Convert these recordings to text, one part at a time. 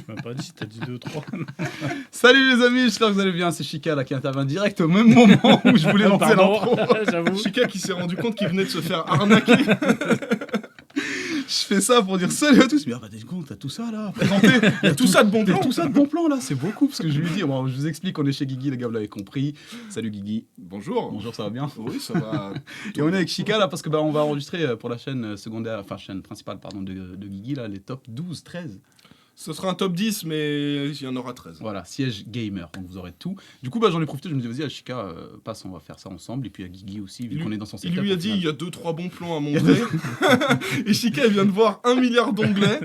m'as pas dit, t'as dit 2-3. Salut les amis, j'espère que vous allez bien. C'est Chika là qui intervient direct au même moment où je voulais lancer l'intro. J'avoue. Chika qui s'est rendu compte qu'il venait de se faire arnaquer. Je fais ça pour dire salut à tous. Mais t'es compte, t'as tout ça là, présenté. Il y a tout ça de bon plan. Tout ça de bon plan là, c'est beaucoup parce que je lui dis. Bon, je vous explique, on est chez Guigui, les gars, vous l'avez compris. Salut Guigui. Bonjour. Bonjour, ça va bien? Oui, ça va. Et on est avec Chika là parce que on va enregistrer pour la chaîne secondaire, enfin chaîne principale pardon de Guigui là, les top 12, 13. Ce sera un top 10, mais il y en aura 13. Voilà, siège gamer, donc vous aurez tout. Du coup, j'en ai profité, je me dis, vas-y, à Chika, passe, on va faire ça ensemble. Et puis à Guigui aussi, vu qu'on est dans son Il setup. lui a dit, il y a 2-3 bons plans à montrer. Et Chika, il vient de voir 1 milliard d'onglets.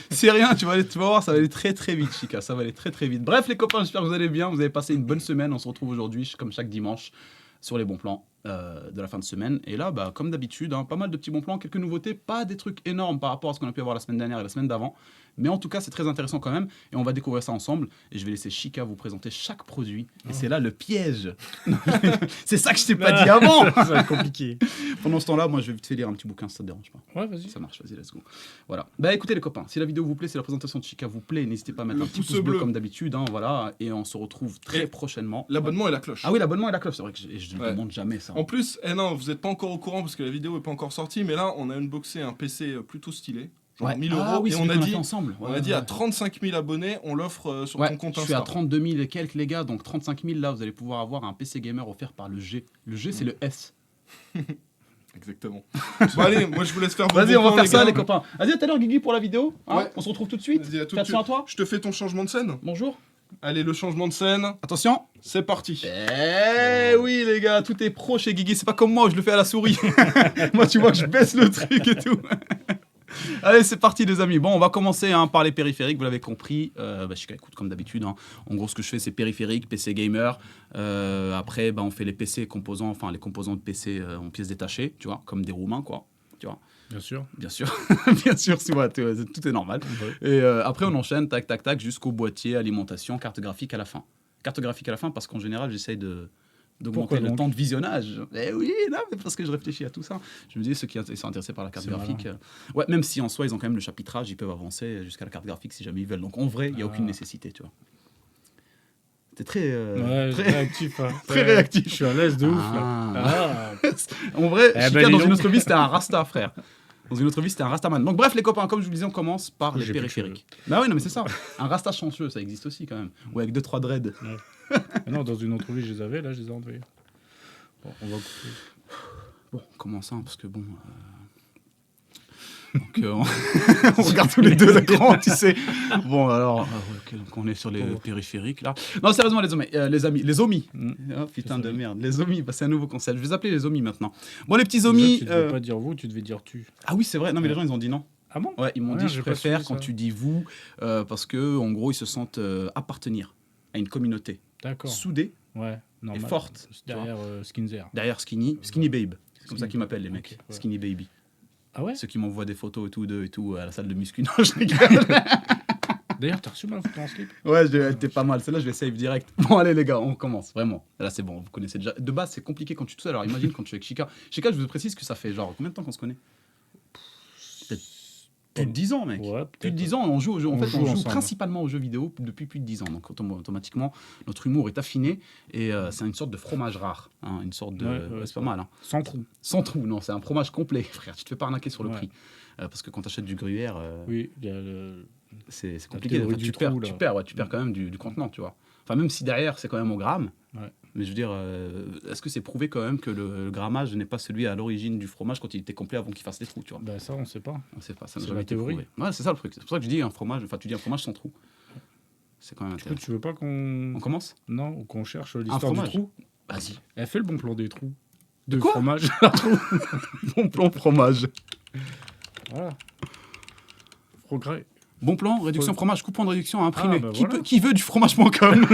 C'est rien, tu vas voir, ça va aller très très vite, Chika, ça va aller très très vite. Bref, les copains, j'espère que vous allez bien, vous avez passé une bonne semaine. On se retrouve aujourd'hui, comme chaque dimanche, sur les bons plans de la fin de semaine. Et là, comme d'habitude, pas mal de petits bons plans, quelques nouveautés, pas des trucs énormes par rapport à ce qu'on a pu avoir la semaine dernière et la semaine d'avant. Mais en tout cas, c'est très intéressant quand même. Et on va découvrir ça ensemble. Et je vais laisser Chika vous présenter chaque produit. Et c'est là le piège. C'est ça que je t'ai pas dit avant. Ça va être compliqué. Pendant ce temps-là, moi, je vais vite fait lire un petit bouquin si ça te dérange pas. Ouais, vas-y. Ça marche, vas-y, let's go. Voilà. Écoutez les copains, si la vidéo vous plaît, si la présentation de Chika vous plaît, n'hésitez pas à mettre Le un petit pouce pouce bleu bleu. comme d'habitude. Voilà. Et on se retrouve très prochainement. L'abonnement et la cloche. Ah oui, l'abonnement et la cloche. C'est vrai que je ne Ouais. demande jamais ça. En plus, non, vous n'êtes pas encore au courant parce que la vidéo n'est pas encore sortie, mais là, on a unboxé un PC plutôt stylé. Genre Ouais. 1000 euros. Ah oui, et c'est on a qu'on dit, fait ensemble. on a dit à 35 000 abonnés, on l'offre sur ton compte je suis à Insta. 32 000 et quelques les gars, donc 35 000 là, vous allez pouvoir avoir un PC gamer offert par le G. Le G, c'est le S. Exactement. Bon, allez, moi je vous laisse faire vos Vas-y, bons on va plans, faire ça gars. les copains. Vas-y, à tout à l'heure Guigui pour la vidéo. Hein. Ouais. On se retrouve tout de suite. Vas-y, à tout Fais de suite. attention à toi. Je te fais ton changement de scène. Bonjour. Allez, le changement de scène, Attention. c'est parti. Eh oui les gars, tout est pro chez Guigui. C'est pas comme moi où je le fais à la souris. Moi tu vois que je baisse le truc et tout. Allez, c'est parti les amis. Bon, on va commencer par les périphériques, vous l'avez compris. Chika, écoute, comme d'habitude. En gros, ce que je fais, c'est périphérique, PC gamer. Après, on fait les PC composants, enfin les composants de PC en pièces détachées, tu vois, comme des Roumains, quoi. Tu vois. Bien sûr. Bien sûr, bien sûr, tout est normal. Ouais. Et après, on enchaîne, tac, tac, tac, jusqu'au boîtier, alimentation, carte graphique à la fin. Carte graphique à la fin parce qu'en général, j'essaye d'augmenter Pourquoi le donc temps de visionnage. Eh oui, non, mais parce que je réfléchis à tout ça. Je me dis, ceux qui sont intéressés par la carte C'est graphique, malin. ouais, même si en soi, ils ont quand même le chapitrage, ils peuvent avancer jusqu'à la carte graphique si jamais ils veulent. Donc en vrai, il n'y a aucune nécessité, tu vois. T'es très, Ouais, très, réactif. Hein. très réactif. Je suis à l'aise de ouf. Ah. Là. En vrai, Eh Chika, ben, dis dans donc. une autre vie, c'était un Rasta, frère. Dans une autre vie, c'était un Rastaman. Donc bref, les copains, comme je vous le disais, on commence par les J'ai plus de périphériques. Bah oui, non, mais c'est ça. Un Rasta chanceux, ça existe aussi quand même. Ou avec 2-3 dreads. Mais non, dans une autre vie, je les avais, là, je les ai enlevés. Bon, on va couper. Bon, commençons, parce que bon... Donc, on regarde tous les deux l'écran, tu sais. Bon, alors, ok, donc on est sur les périphériques, là. Non, sérieusement, les amis, les omis. Oh, putain de merde, les omis, c'est un nouveau concept. Je vais les appeler les omis maintenant. Bon, les petits Déjà, omis... tu devais pas dire vous, tu devais dire tu. Ah oui, c'est vrai. Non, mais les gens, ils ont dit non. Ah bon? Ouais, ils m'ont Ouais, dit, j'ai je pas préfère suivi quand ça. tu dis vous, parce que, en gros, ils se sentent appartenir à une communauté D'accord. soudée Ouais, normal. forte, C'est derrière Skinzer. derrière Skinny Babe. C'est comme ça Skinny qu'ils m'appellent les mecs. Ok, ouais. Skinny Baby. Ah ouais? Ceux qui m'envoient des photos et tout d'eux et tout à la salle de muscu. Non, je rigole. D'ailleurs, t'as reçu ma photo en slip? Ouais, t'es pas mal. Celle-là, je vais save direct. Bon, allez, les gars, on commence. Vraiment. Là, c'est bon. Vous connaissez déjà. De base, c'est compliqué quand tu es tout seul. Alors, imagine quand tu es avec Chika. Chika, je vous précise que ça fait genre combien de temps qu'on se connaît? Peut-être plus de 10 ans, mec. Ouais, Plus de peut-être. 10 ans, on joue aux jeux. En On fait, joue on joue ensemble. principalement aux jeux vidéo depuis plus de 10 ans. Donc, automatiquement, notre humour est affiné. Et c'est une sorte de fromage rare. Hein, une sorte de. Ouais, c'est pas mal. Hein. Sans trou. Sans trou, non, c'est un fromage complet, frère. Tu te fais pas arnaquer sur le Ouais. prix. Parce que quand tu achètes du gruyère, Oui, il y a le... c'est compliqué. théorie Enfin, du tu trou, là. perds quand même du contenant, tu vois. Enfin, même si derrière, c'est quand même au gramme. Ouais. Mais je veux dire, est-ce que c'est prouvé quand même que le grammage n'est pas celui à l'origine du fromage quand il était complet avant qu'il fasse les trous, tu vois? Bah ça, on sait pas. On sait pas, ça n'a C'est jamais la été théorie. prouvé. Ouais, c'est ça le truc. C'est pour ça que je dis un fromage, enfin, tu dis un fromage sans trou. C'est quand même Écoute, intéressant. tu veux pas qu'on... On commence? Non, ou qu'on cherche l'histoire du fromage. trou? Vas-y. Elle fait le bon plan des trous. De Quoi fromage. Bon plan fromage. Voilà. Progrès. Bon plan, réduction fromage, coupon de réduction à imprimer. Ah, bah voilà. Qui veut du fromage.com?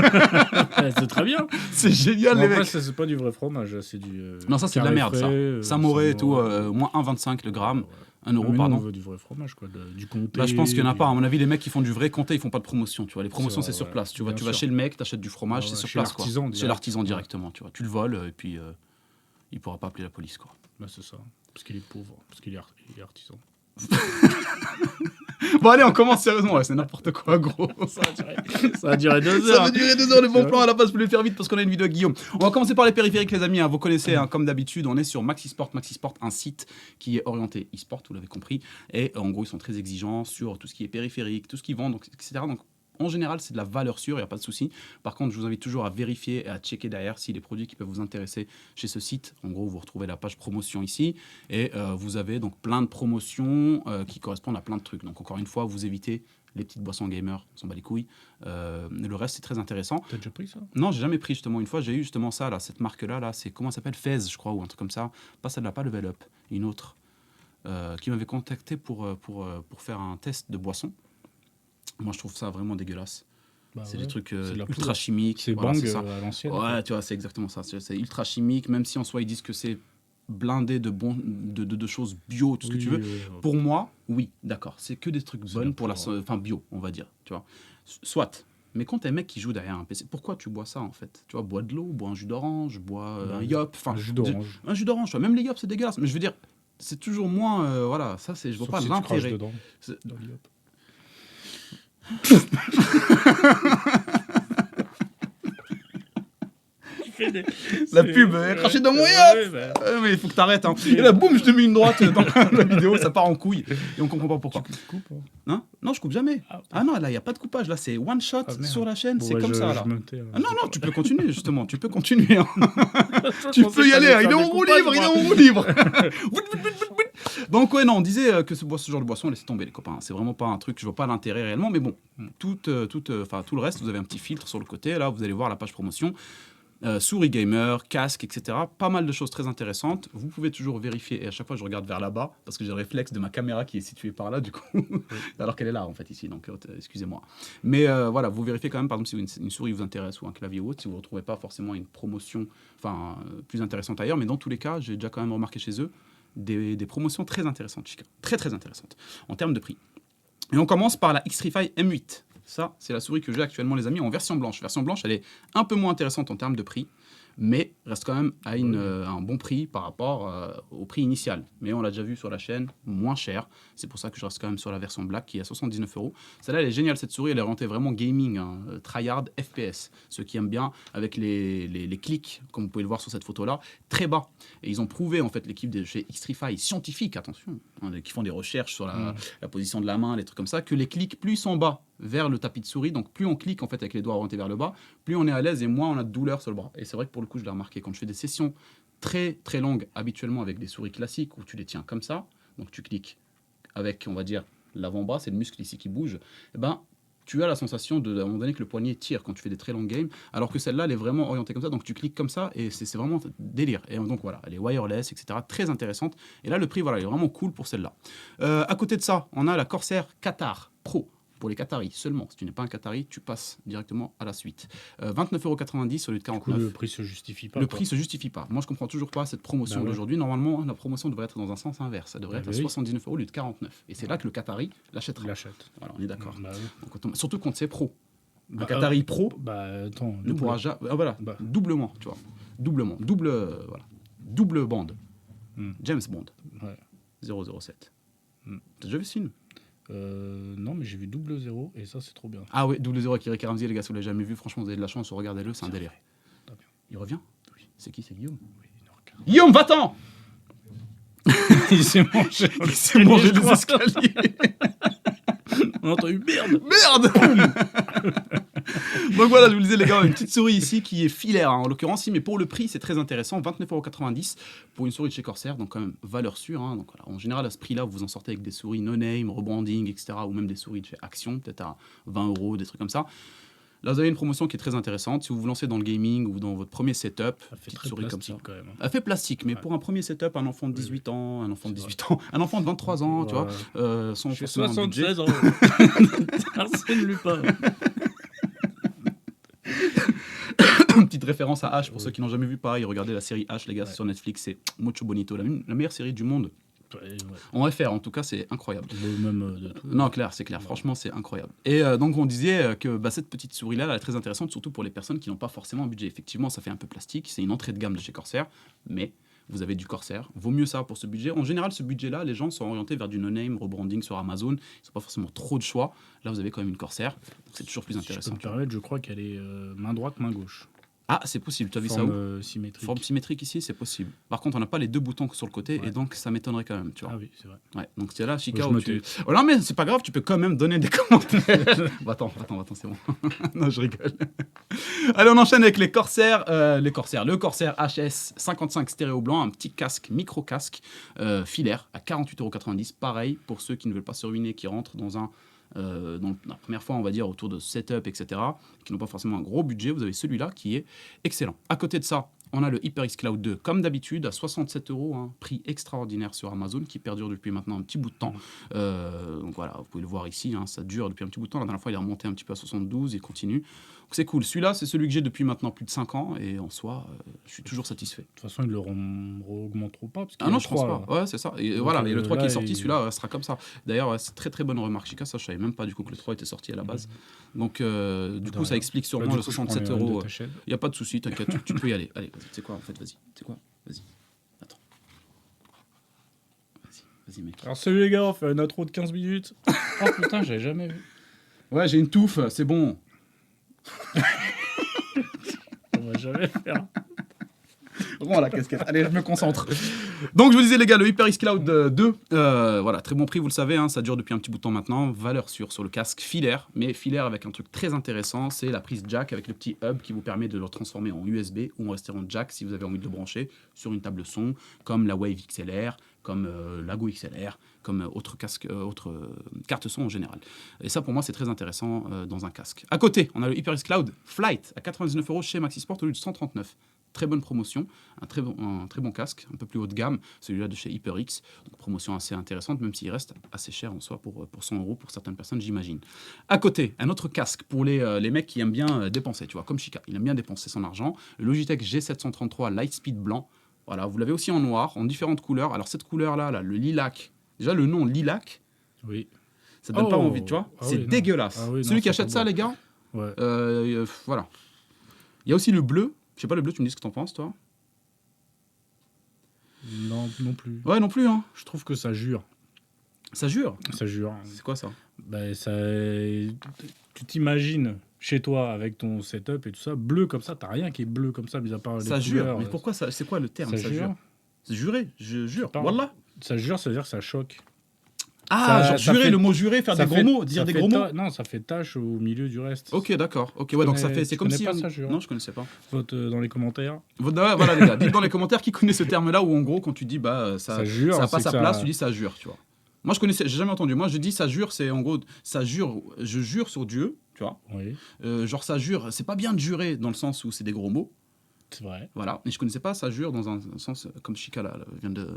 C'est très bien. C'est génial, Mais les après, mecs. ça, c'est pas du vrai fromage, c'est du... Non, ça, c'est de la carré merde, ça. frais, Samouraï et tout, Samouraï. moins 1,25 le gramme. Ouais. 1 euro, Mais nous, pardon. on veut du vrai fromage, quoi. Du comté. Là, je pense qu'il n'y en a pas. À mon avis, les mecs qui font du vrai comté, ils font pas de promotion. Tu vois, les promotions, C'est c'est vrai, sur ouais. place. Tu vois, Bien tu vas sûr. chez le mec, t'achètes du fromage, Ah c'est ouais, sur chez place, quoi. l'artisan, Chez direct. l'artisan Ouais. directement. Tu vois, tu le voles et puis il pourra pas appeler la police, quoi. Bah, c'est ça. Parce qu'il est pauvre. Parce qu'il est artisan. Bon, allez, on commence sérieusement. Ouais, c'est n'importe quoi, gros. Ça a duré 2 Ça heures. va durer 2 heures le bon plan. À la base, je voulais le faire vite parce qu'on a une vidéo à Guillaume. On va commencer par les périphériques, les amis. Hein. Vous connaissez, hein, comme d'habitude, on est sur Maxisport. Maxisport, un site qui est orienté e-sport, vous l'avez compris. Et en gros, ils sont très exigeants sur tout ce qui est périphérique, tout ce qu'ils vendent, donc, etc. Donc, en général, c'est de la valeur sûre, il n'y a pas de souci. Par contre, je vous invite toujours à vérifier et à checker derrière si les produits qui peuvent vous intéresser chez ce site. En gros, vous retrouvez la page promotion ici et vous avez donc plein de promotions qui correspondent à plein de trucs. Donc, encore une fois, vous évitez les petites boissons gamers, on s'en bat les couilles. Le reste, c'est très intéressant. T'as déjà pris ça? Non, j'ai jamais pris justement. Une fois, j'ai eu justement ça, là, cette marque-là, là, c'est comment ça s'appelle, Fez, je crois, ou un truc comme ça. Pas celle-là, pas Level Up, une autre, qui m'avait contacté pour faire un test de boisson. Moi, je trouve ça vraiment dégueulasse. Bah C'est ouais. des trucs C'est de la ultra poudre. chimiques. C'est Voilà, Bang c'est ça. à l'ancienne. Ouais, tu vois, c'est exactement ça. C'est ultra chimique, même si en soi ils disent que c'est blindé de choses bio, tout ce que tu veux. Pour moi, oui, d'accord. C'est que des trucs C'est bonnes la pour la, poudre, enfin bio, on va dire. Tu vois, soit. Mais quand t'es un mec qui joue derrière un PC, pourquoi tu bois ça en fait? Tu vois, bois de l'eau, bois un jus d'orange, bois un yop, enfin Un jus d'orange. un jus d'orange. Tu vois, même les yops c'est dégueulasse. Mais je veux dire, c'est toujours moins, voilà, ça c'est, je vois Sauf pas si tu craches l'intérêt. dedans. C'est- Dans le yop. La pub, elle a craché dans mon yop. Mais il faut que t'arrêtes. Hein. Et là, boum, je te mets une droite dans la vidéo, ça part en couille. Et on comprend pas pourquoi. Coupe, hein. Hein? Non, je coupe jamais. Ah, ok. Ah non, là, il n'y a pas de coupage. Là, c'est one shot Ah, merde. sur la chaîne. Bon, c'est ouais, comme ça, je là. me tais, Ah non, non, tu peux continuer, justement. Tu peux continuer. Hein. Tu pensais peux que y aller. t'allais Hein. Il est faire en des roue coupages, libre. Il est moi. en roue libre. Donc, ouais, non, on disait que ce genre de boisson, laissez tomber, les copains. C'est vraiment pas un truc, je vois pas l'intérêt réellement. Mais bon, tout le reste, vous avez un petit filtre sur le côté. Là, vous allez voir la page promotion. Souris gamer, casque, etc. Pas mal de choses très intéressantes. Vous pouvez toujours vérifier, et à chaque fois je regarde vers là-bas, parce que j'ai le réflexe de ma caméra qui est située par là, du coup, alors qu'elle est là en fait ici, donc excusez-moi. Mais voilà, vous vérifiez quand même, par exemple, si une souris vous intéresse ou un clavier ou autre, si vous ne retrouvez pas forcément une promotion plus intéressante ailleurs, mais dans tous les cas, j'ai déjà quand même remarqué chez eux des promotions très intéressantes, Chica. Très très intéressantes, en termes de prix. Et on commence par la Xtrfy M8. Ça, c'est la souris que j'ai actuellement, les amis, en version blanche. Version blanche, elle est un peu moins intéressante en termes de prix, mais reste quand même à un bon prix par rapport au prix initial. Mais on l'a déjà vu sur la chaîne, moins cher. C'est pour ça que je reste quand même sur la version black qui est à 79 €. Celle-là, elle est géniale, cette souris. Elle est orientée vraiment gaming, hein, tryhard, FPS. Ceux qui aiment bien, avec les clics, comme vous pouvez le voir sur cette photo-là, très bas. Et ils ont prouvé, en fait, l'équipe de chez Xtrfy, scientifique, attention, hein, qui font des recherches sur la position de la main, les trucs comme ça, que les clics, plus ils sont bas vers le tapis de souris, donc plus on clique en fait avec les doigts orientés vers le bas, plus on est à l'aise et moins on a de douleur sur le bras. Et c'est vrai que pour le coup, je l'ai remarqué quand je fais des sessions très très longues, habituellement avec des souris classiques où tu les tiens comme ça, donc tu cliques avec, on va dire, l'avant-bras, c'est le muscle ici qui bouge, et ben tu as la sensation à un moment donné que le poignet tire quand tu fais des très longues games, alors que celle-là, elle est vraiment orientée comme ça, donc tu cliques comme ça et c'est vraiment délire. Et donc voilà, elle est wireless, etc. Très intéressante. Et là, le prix, voilà, il est vraiment cool pour celle-là. À côté de ça, on a la Corsair Qatar Pro. Pour les Qataris seulement. Si tu n'es pas un Qatari, tu passes directement à la suite. 29,90 € au lieu de 49. Le prix se justifie pas. Le quoi. prix se justifie pas. Moi, je comprends toujours pas cette promotion Bah ouais. d'aujourd'hui. Normalement, la promotion devrait être dans un sens inverse. Ça devrait Bah être à oui. 79 € au lieu de 49. Et c'est là que le Qatari l'achètera. Il l'achète. Voilà, on est d'accord. Bah, ouais. Donc, surtout quand c'est pro. Un Bah, Qatari pro Bah attends. ne double. pourra jamais. Voilà, Bah. doublement, tu vois. Doublement. Voilà. Double bande. Hmm. James Bond. Ouais. 007. Hmm. T'as déjà vu ce film? Non, mais j'ai vu 0 et ça, c'est trop bien. Ah ouais, 007 avec Eric Ramsey, les gars, si vous l'avez jamais vu, franchement, vous avez de la chance, regardez-le, c'est un délire. Très bien. Il revient? Oui. C'est qui? C'est Guillaume? Oui, non, regarde. Guillaume, va-t'en! Il s'est mangé. Il s'est mangé je des crois. escaliers. On a entendu merde. Merde! Donc voilà, je vous le disais, les gars, une petite souris ici qui est filaire, hein, en l'occurrence, mais pour le prix, c'est très intéressant. 29,90 € pour une souris de chez Corsair, donc quand même valeur sûre. Hein, donc voilà, en général, à ce prix-là, vous en sortez avec des souris no-name, rebranding, etc. Ou même des souris de chez Action, peut-être à 20 €, des trucs comme ça. Là, vous avez une promotion qui est très intéressante. Si vous vous lancez dans le gaming ou dans votre premier setup, Ça fait petite très souris comme ça. plastique quand même. hein. Elle fait plastique, mais Ouais. pour un premier setup, un enfant de Oui, 18 ans, un enfant de C'est 18 ans, un enfant de 23 ans, tu vois, sans J'ai forcément un budget. 76 ans. Arsène Lupin. Petite référence à H pour ceux qui n'ont jamais vu pareil. Regardez la série H, les gars, Ouais. sur Netflix, c'est Mucho Bonito, la meilleure série du monde. Ouais. En FR, en tout cas, c'est incroyable. Même de tout. Non, clair, c'est clair. Franchement, c'est incroyable. Et donc, on disait que cette petite souris-là, elle est très intéressante, surtout pour les personnes qui n'ont pas forcément un budget. Effectivement, ça fait un peu plastique. C'est une entrée de gamme de chez Corsair, mais vous avez du Corsair. Vaut mieux ça pour ce budget. En général, ce budget-là, les gens sont orientés vers du no-name, rebranding sur Amazon. Ils n'ont pas forcément trop de choix. Là, vous avez quand même une Corsair. Donc c'est toujours plus Si je peux intéressant. me permettre, je crois qu'elle est main droite, main gauche. Ah, c'est possible. Tu as vu ça Forme où symétrique. Forme symétrique ici, c'est possible. Par contre, on n'a pas les deux boutons sur le côté Ouais. et donc ça m'étonnerait quand même, tu vois. Ah oui, c'est vrai. Ouais, donc c'est là, Chica, Je où me tu... tais. Oh non, mais c'est pas grave, tu peux quand même donner des commentaires. Bah, attends, c'est bon. Non, je rigole. Allez, on enchaîne avec les Corsair. Le Corsair HS 55 stéréo blanc, un petit casque, micro-casque filaire à 48,90 €. Pareil, pour ceux qui ne veulent pas se ruiner, qui rentrent dans la première fois, on va dire, autour de setup, etc., qui n'ont pas forcément un gros budget, vous avez celui-là qui est excellent. À côté de ça, on a le HyperX Cloud 2, comme d'habitude, à 67 €, un prix extraordinaire sur Amazon, qui perdure depuis maintenant un petit bout de temps. Donc voilà, vous pouvez le voir ici, hein, ça dure depuis un petit bout de temps. La dernière fois, il est remonté un petit peu à 72, il continue. Donc c'est cool. Celui-là, c'est celui que j'ai depuis maintenant plus de 5 ans, et en soi, je suis toujours satisfait. De toute façon, ils le augmenteront pas. Parce qu'il Ah y a non, le je pense 3, pas. Ouais, c'est ça. Et Donc, voilà, et le 3 qui là, est sorti, il- celui-là sera comme ça. D'ailleurs, c'est très très bonne remarque, Chica. Ça, je savais même pas du coup que le 3 était sorti à la base. Donc, du coup, ça explique sûrement le 67 €. Il n'y a pas de souci, t'inquiète, tu peux y aller. Allez, vas-y, tu sais quoi, en fait, vas-y. Tu sais quoi, vas-y. Attends. Vas-y, mec. Alors salut les gars, on fait une intro de 15 minutes. Oh putain, j'avais jamais vu. Ouais, j'ai une touffe, c'est bon. On va jamais faire. Rends la casquette. Allez, je me concentre. Donc, je vous disais, les gars, le HyperX Cloud 2, voilà, très bon prix, vous le savez, hein, ça dure depuis un petit bout de temps maintenant. Valeur sûre sur le casque filaire, mais filaire avec un truc très intéressant, c'est la prise jack avec le petit hub qui vous permet de le transformer en USB ou en restant en jack si vous avez envie de le brancher sur une table son, comme la Wave XLR, comme la Go XLR, comme autre carte son en général. Et ça, pour moi, c'est très intéressant dans un casque. À côté, on a le HyperX Cloud Flight à 99 € chez Maxisport au lieu de 139 €. Très bonne promotion, un très bon casque, un peu plus haut de gamme, celui-là de chez HyperX. Donc promotion assez intéressante, même s'il reste assez cher en soi pour 100 € pour certaines personnes, j'imagine. À côté, un autre casque pour les mecs qui aiment bien dépenser, tu vois, comme Chica, il aime bien dépenser son argent. Le Logitech G733 Lightspeed blanc. Voilà, vous l'avez aussi en noir, en différentes couleurs. Alors cette couleur-là, le lilac, déjà le nom lilac, Oui. ça donne pas Oh. envie, tu vois. Ah C'est oui, non. dégueulasse. Ah oui, non, Celui qui c'est achète pas ça, beau. les gars, Ouais. voilà. Il y a aussi le bleu. Je sais pas, le bleu, tu me dis ce que t'en penses, toi. Non, non plus. Ouais, non plus, hein. Je trouve que ça jure. Ça jure. Ça jure. C'est quoi ça? Ben, ça... Tu t'imagines chez toi avec ton setup et tout ça, bleu comme ça, t'as rien qui est bleu comme ça, mis à part les Ça jure. couleurs. Mais pourquoi ça? C'est quoi le terme? Ça jure. C'est juré, je jure. parles. Wallah. Ça jure, ça veut dire que ça choque. Ah, Ça- genre ça jurer, fait- le mot jurer, faire Ça des fait- gros mots, ça dire des fait gros mots. Non, ça fait tâche au milieu du reste. Ok, d'accord. Ok, ouais, donc ça fait. C'est tu comme connais si. pas ça, jure. Non, je connaissais pas. Vote dans les commentaires. Voilà, les gars, dites dans les commentaires qui connaît ce terme-là où en gros, quand tu dis bah ça, Ça jure, ça a c'est pas que sa ça- place, tu dis ça jure, tu vois. Moi, je connaissais, j'ai jamais entendu. Moi, je dis ça jure, c'est en gros, ça jure, je jure sur Dieu, tu vois. Oui, Genre, ça jure, c'est pas bien de jurer dans le sens où c'est des gros mots, c'est vrai. voilà. Et je connaissais pas ça jure dans un sens comme Chica là, vient de.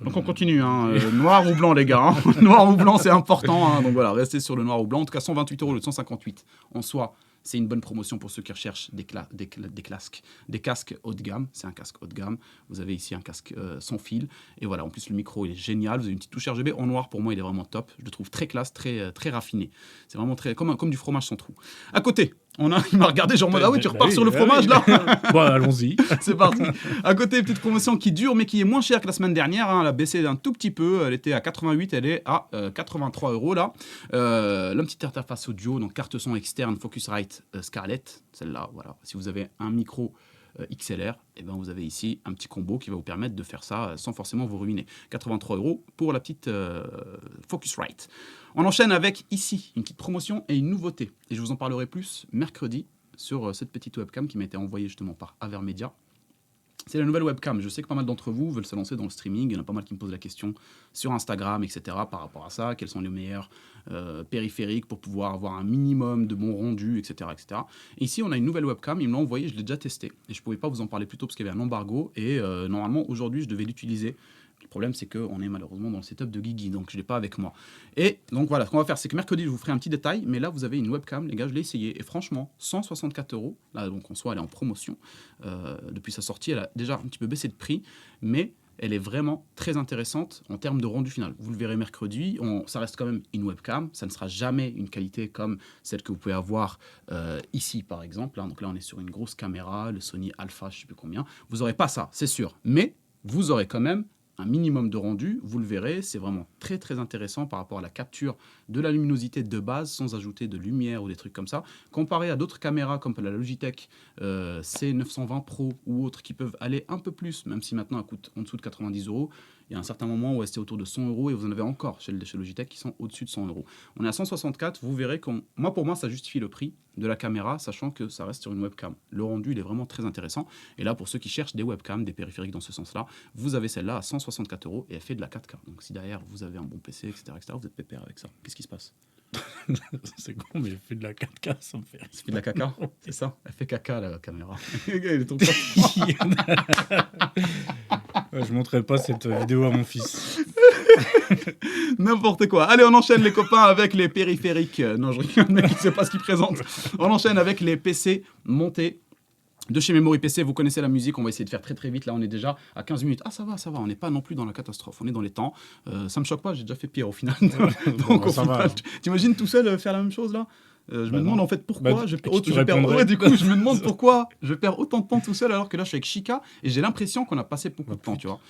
Donc on continue, hein. Noir ou blanc les gars, hein. Noir ou blanc c'est important, hein. Donc voilà, restez sur le noir ou blanc. En tout cas 128 € au lieu de 158 en soi. C'est une bonne promotion pour ceux qui recherchent des casques haut de gamme. C'est un casque haut de gamme. Vous avez ici un casque sans fil. Et voilà, en plus le micro il est génial. Vous avez une petite touche RGB en noir. Pour moi, il est vraiment top. Je le trouve très classe, très raffiné. C'est vraiment très comme du fromage sans trou. À côté, il m'a regardé genre en mode, ah oui, tu repars sur le fromage là. Bon, allons-y. C'est parti. À côté, petite promotion qui dure, mais qui est moins chère que la semaine dernière. Hein. Elle a baissé d'un tout petit peu. Elle était à 88, elle est à 83 € là. La petite interface audio, donc carte son externe Focusrite Scarlett. Celle-là, voilà. Si vous avez un micro XLR, et ben vous avez ici un petit combo qui va vous permettre de faire ça sans forcément vous ruiner. 83 € pour la petite Focusrite. On enchaîne avec ici une petite promotion et une nouveauté. Et je vous en parlerai plus mercredi sur cette petite webcam qui m'a été envoyée justement par Avermedia. C'est la nouvelle webcam. Je sais que pas mal d'entre vous veulent se lancer dans le streaming. Il y en a pas mal qui me posent la question sur Instagram, etc. par rapport à ça. Quels sont les meilleurs périphériques pour pouvoir avoir un minimum de bon rendu, etc. etc. Et ici, on a une nouvelle webcam. Ils me l'ont envoyée, je l'ai déjà testée. Et je ne pouvais pas vous en parler plus tôt parce qu'il y avait un embargo. Et normalement, aujourd'hui, je devais l'utiliser. Le problème, c'est qu'on est malheureusement dans le setup de Guigui, donc je ne l'ai pas avec moi. Et donc voilà, ce qu'on va faire, c'est que mercredi, je vous ferai un petit détail, mais là, vous avez une webcam, les gars, je l'ai essayé, et franchement, 164 €, là, donc en soi, elle est en promotion. Depuis sa sortie, elle a déjà un petit peu baissé de prix, mais elle est vraiment très intéressante en termes de rendu final. Vous le verrez mercredi, ça reste quand même une webcam, ça ne sera jamais une qualité comme celle que vous pouvez avoir ici par exemple. Donc là on est sur une grosse caméra, le Sony Alpha, je ne sais plus combien. Vous n'aurez pas ça, c'est sûr, mais vous aurez quand même un minimum de rendu, vous le verrez, c'est vraiment très très intéressant par rapport à la capture de la luminosité de base sans ajouter de lumière ou des trucs comme ça, comparé à d'autres caméras comme la Logitech C920 Pro ou autres qui peuvent aller un peu plus, même si maintenant elles coûtent en dessous de 90 euros. Il y a un certain moment où elles étaient autour de 100 euros et vous en avez encore chez Logitech qui sont au-dessus de 100 euros. On est à 164, vous verrez que pour moi ça justifie le prix de la caméra, sachant que ça reste sur une webcam. Le rendu il est vraiment très intéressant. Et là pour ceux qui cherchent des webcams, des périphériques dans ce sens-là, vous avez celle-là à 164 euros et elle fait de la 4K. Donc si derrière vous avez un bon PC, etc., vous êtes pépère avec ça. Qu'est-ce qui se passe? C'est con, mais elle fait de la 4K, ça me fait rire. Ça fait de la caca, c'est ça? Elle fait caca la caméra. Elle est trop Ouais, je montrerai pas cette vidéo à mon fils. N'importe quoi. Allez, on enchaîne les copains avec les périphériques. Non, je rigole, mec, il ne sait pas ce qu'il présente. On enchaîne avec les PC montés de chez Memory PC. Vous connaissez la musique, on va essayer de faire très très vite. Là, on est déjà à 15 minutes. Ah, ça va, on n'est pas non plus dans la catastrophe. On est dans les temps. Ça me choque pas, j'ai déjà fait pire au final. Donc, au final, t'imagines tout seul faire la même chose là? Je me demande en fait pourquoi je perds je me demande pourquoi je perds autant de temps tout seul alors que là je suis avec Chica et j'ai l'impression qu'on a passé beaucoup de temps, tu vois.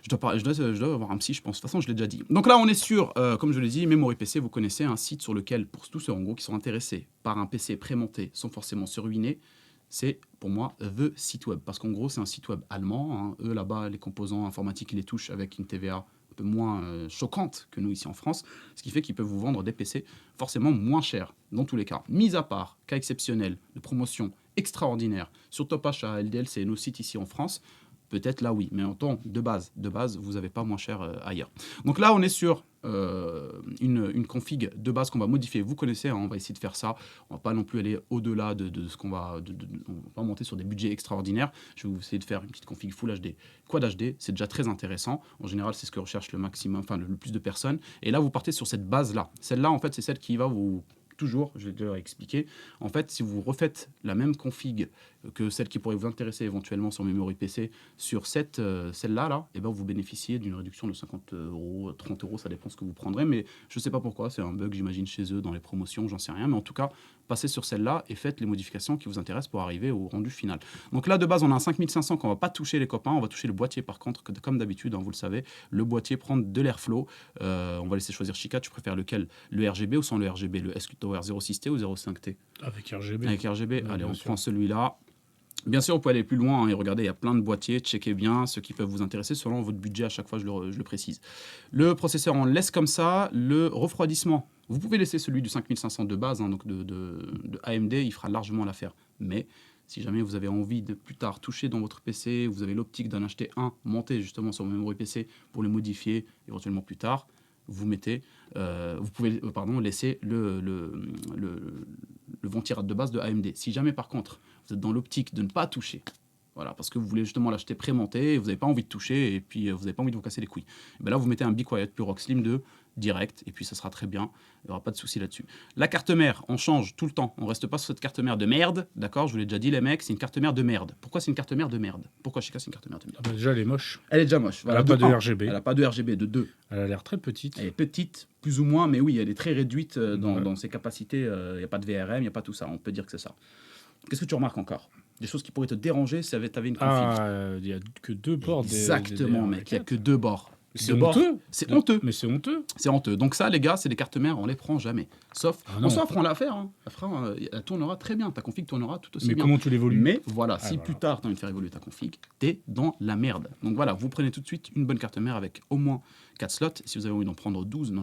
Je dois avoir un psy, je pense. De toute façon, je l'ai déjà dit. Donc là, on est sur, comme je l'ai dit, Memory PC. Vous connaissez un site sur lequel, pour tous ceux en gros qui sont intéressés par un PC prémonté sans forcément se ruiner, c'est pour moi The Site Web. Parce qu'en gros, c'est un site web allemand. Hein. Eux, là-bas, les composants informatiques, ils les touchent avec une TVA un peu moins choquante que nous ici en France. Ce qui fait qu'ils peuvent vous vendre des PC forcément moins chers, dans tous les cas. Mis à part cas exceptionnel de promotion extraordinaire sur Top Achat, LDLC et nos sites ici en France, peut-être là oui, mais en temps de base, vous n'avez pas moins cher ailleurs. Donc là, on est sur une config de base qu'on va modifier. Vous connaissez, hein, on va essayer de faire ça. On va pas non plus aller au-delà de ce qu'on va... on va pas monter sur des budgets extraordinaires. Je vais vous essayer de faire une petite config Full HD. Quad HD, c'est déjà très intéressant. En général, c'est ce que recherche le maximum, enfin le plus de personnes. Et là, vous partez sur cette base-là. Celle-là, en fait, c'est celle qui va vous... Toujours, je vais te expliquer. En fait, si vous refaites la même config que celle qui pourrait vous intéresser éventuellement sur Memory PC sur celle-là, et ben vous bénéficiez d'une réduction de 50 euros, 30 euros, ça dépend ce que vous prendrez. Mais je ne sais pas pourquoi, c'est un bug, j'imagine, chez eux dans les promotions, j'en sais rien. Mais en tout cas, passez sur celle-là et faites les modifications qui vous intéressent pour arriver au rendu final. Donc là, de base, on a un 5500 qu'on ne va pas toucher, les copains. On va toucher le boîtier, par contre, comme d'habitude, hein, vous le savez. Le boîtier prend de l'airflow. On va laisser choisir Chica. Tu préfères lequel? Le RGB ou sans le RGB? Le SQ-Tower 06T ou 05T? Avec RGB. Avec RGB. Ouais, allez, on sûr. prend celui-là. Bien sûr, vous pouvez aller plus loin hein, et regardez, il y a plein de boîtiers, checkez bien ceux qui peuvent vous intéresser selon votre budget, à chaque fois je le précise. Le processeur, on le laisse comme ça. Le refroidissement, vous pouvez laisser celui du 5500 de base, hein, donc de AMD, il fera largement l'affaire. Mais si jamais vous avez envie de plus tard toucher dans votre PC, vous avez l'optique d'en acheter un, monter justement sur Memory PC pour le modifier éventuellement plus tard, vous pouvez laisser le ventirail de base de AMD. Si jamais par contre vous êtes dans l'optique de ne pas toucher, voilà, parce que vous voulez justement l'acheter prémonté, vous n'avez pas envie de toucher et puis vous n'avez pas envie de vous casser les couilles, et bien là vous mettez un Be Quiet Purock Slim 2 direct et puis ça sera très bien, il n'y aura pas de souci là-dessus. La carte mère, on change tout le temps, on reste pas sur cette carte mère de merde, d'accord, je vous l'ai déjà dit les mecs, c'est une carte mère de merde. Pourquoi c'est une carte mère de merde? Pourquoi Chica c'est une carte mère de merde? Ah bah déjà, elle est moche. Elle est déjà moche. Voilà, Elle n'a pas de 1. RGB. Elle n'a pas de RGB, de 2. Elle a l'air très petite. Elle est petite, plus ou moins, mais oui, elle est très réduite dans ses capacités. Il n'y a pas de VRM, il n'y a pas tout ça. On peut dire que c'est ça. Qu'est-ce que tu remarques encore? Des choses qui pourraient te déranger si tu avais une config. Il n'y a que 2 bords. Exactement, mec. Il n'y a que 2 bords. C'est honteux. C'est honteux. Mais c'est honteux. C'est honteux. Donc ça, les gars, c'est des cartes mères, on les prend jamais. Sauf, non. on prend l'affaire. Hein. Elle tournera très bien. Ta config tournera tout aussi Mais bien. comment tu l'évolues? Mais voilà, si voilà. plus tard tu as envie de faire évoluer ta config, t'es dans la merde. Donc voilà, vous prenez tout de suite une bonne carte mère avec au moins 4 slots. Si vous avez envie d'en prendre 12, non,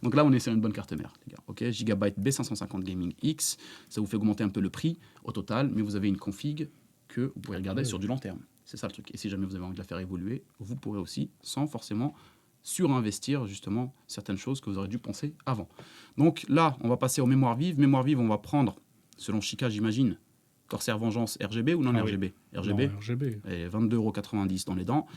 donc là on est sur une bonne carte mère, les gars. Ok, Gigabyte B550 Gaming X, ça vous fait augmenter un peu le prix au total, mais vous avez une config que vous pouvez regarder sur du long terme. C'est ça le truc. Et si jamais vous avez envie de la faire évoluer, vous pourrez aussi, sans forcément surinvestir justement certaines choses que vous aurez dû penser avant. Donc là, on va passer aux mémoires vives. Mémoire vive, on va prendre, selon Chica, j'imagine, Corsair Vengeance RGB ou non RGB? RGB, non, RGB. Et 22,90 € dans les dents.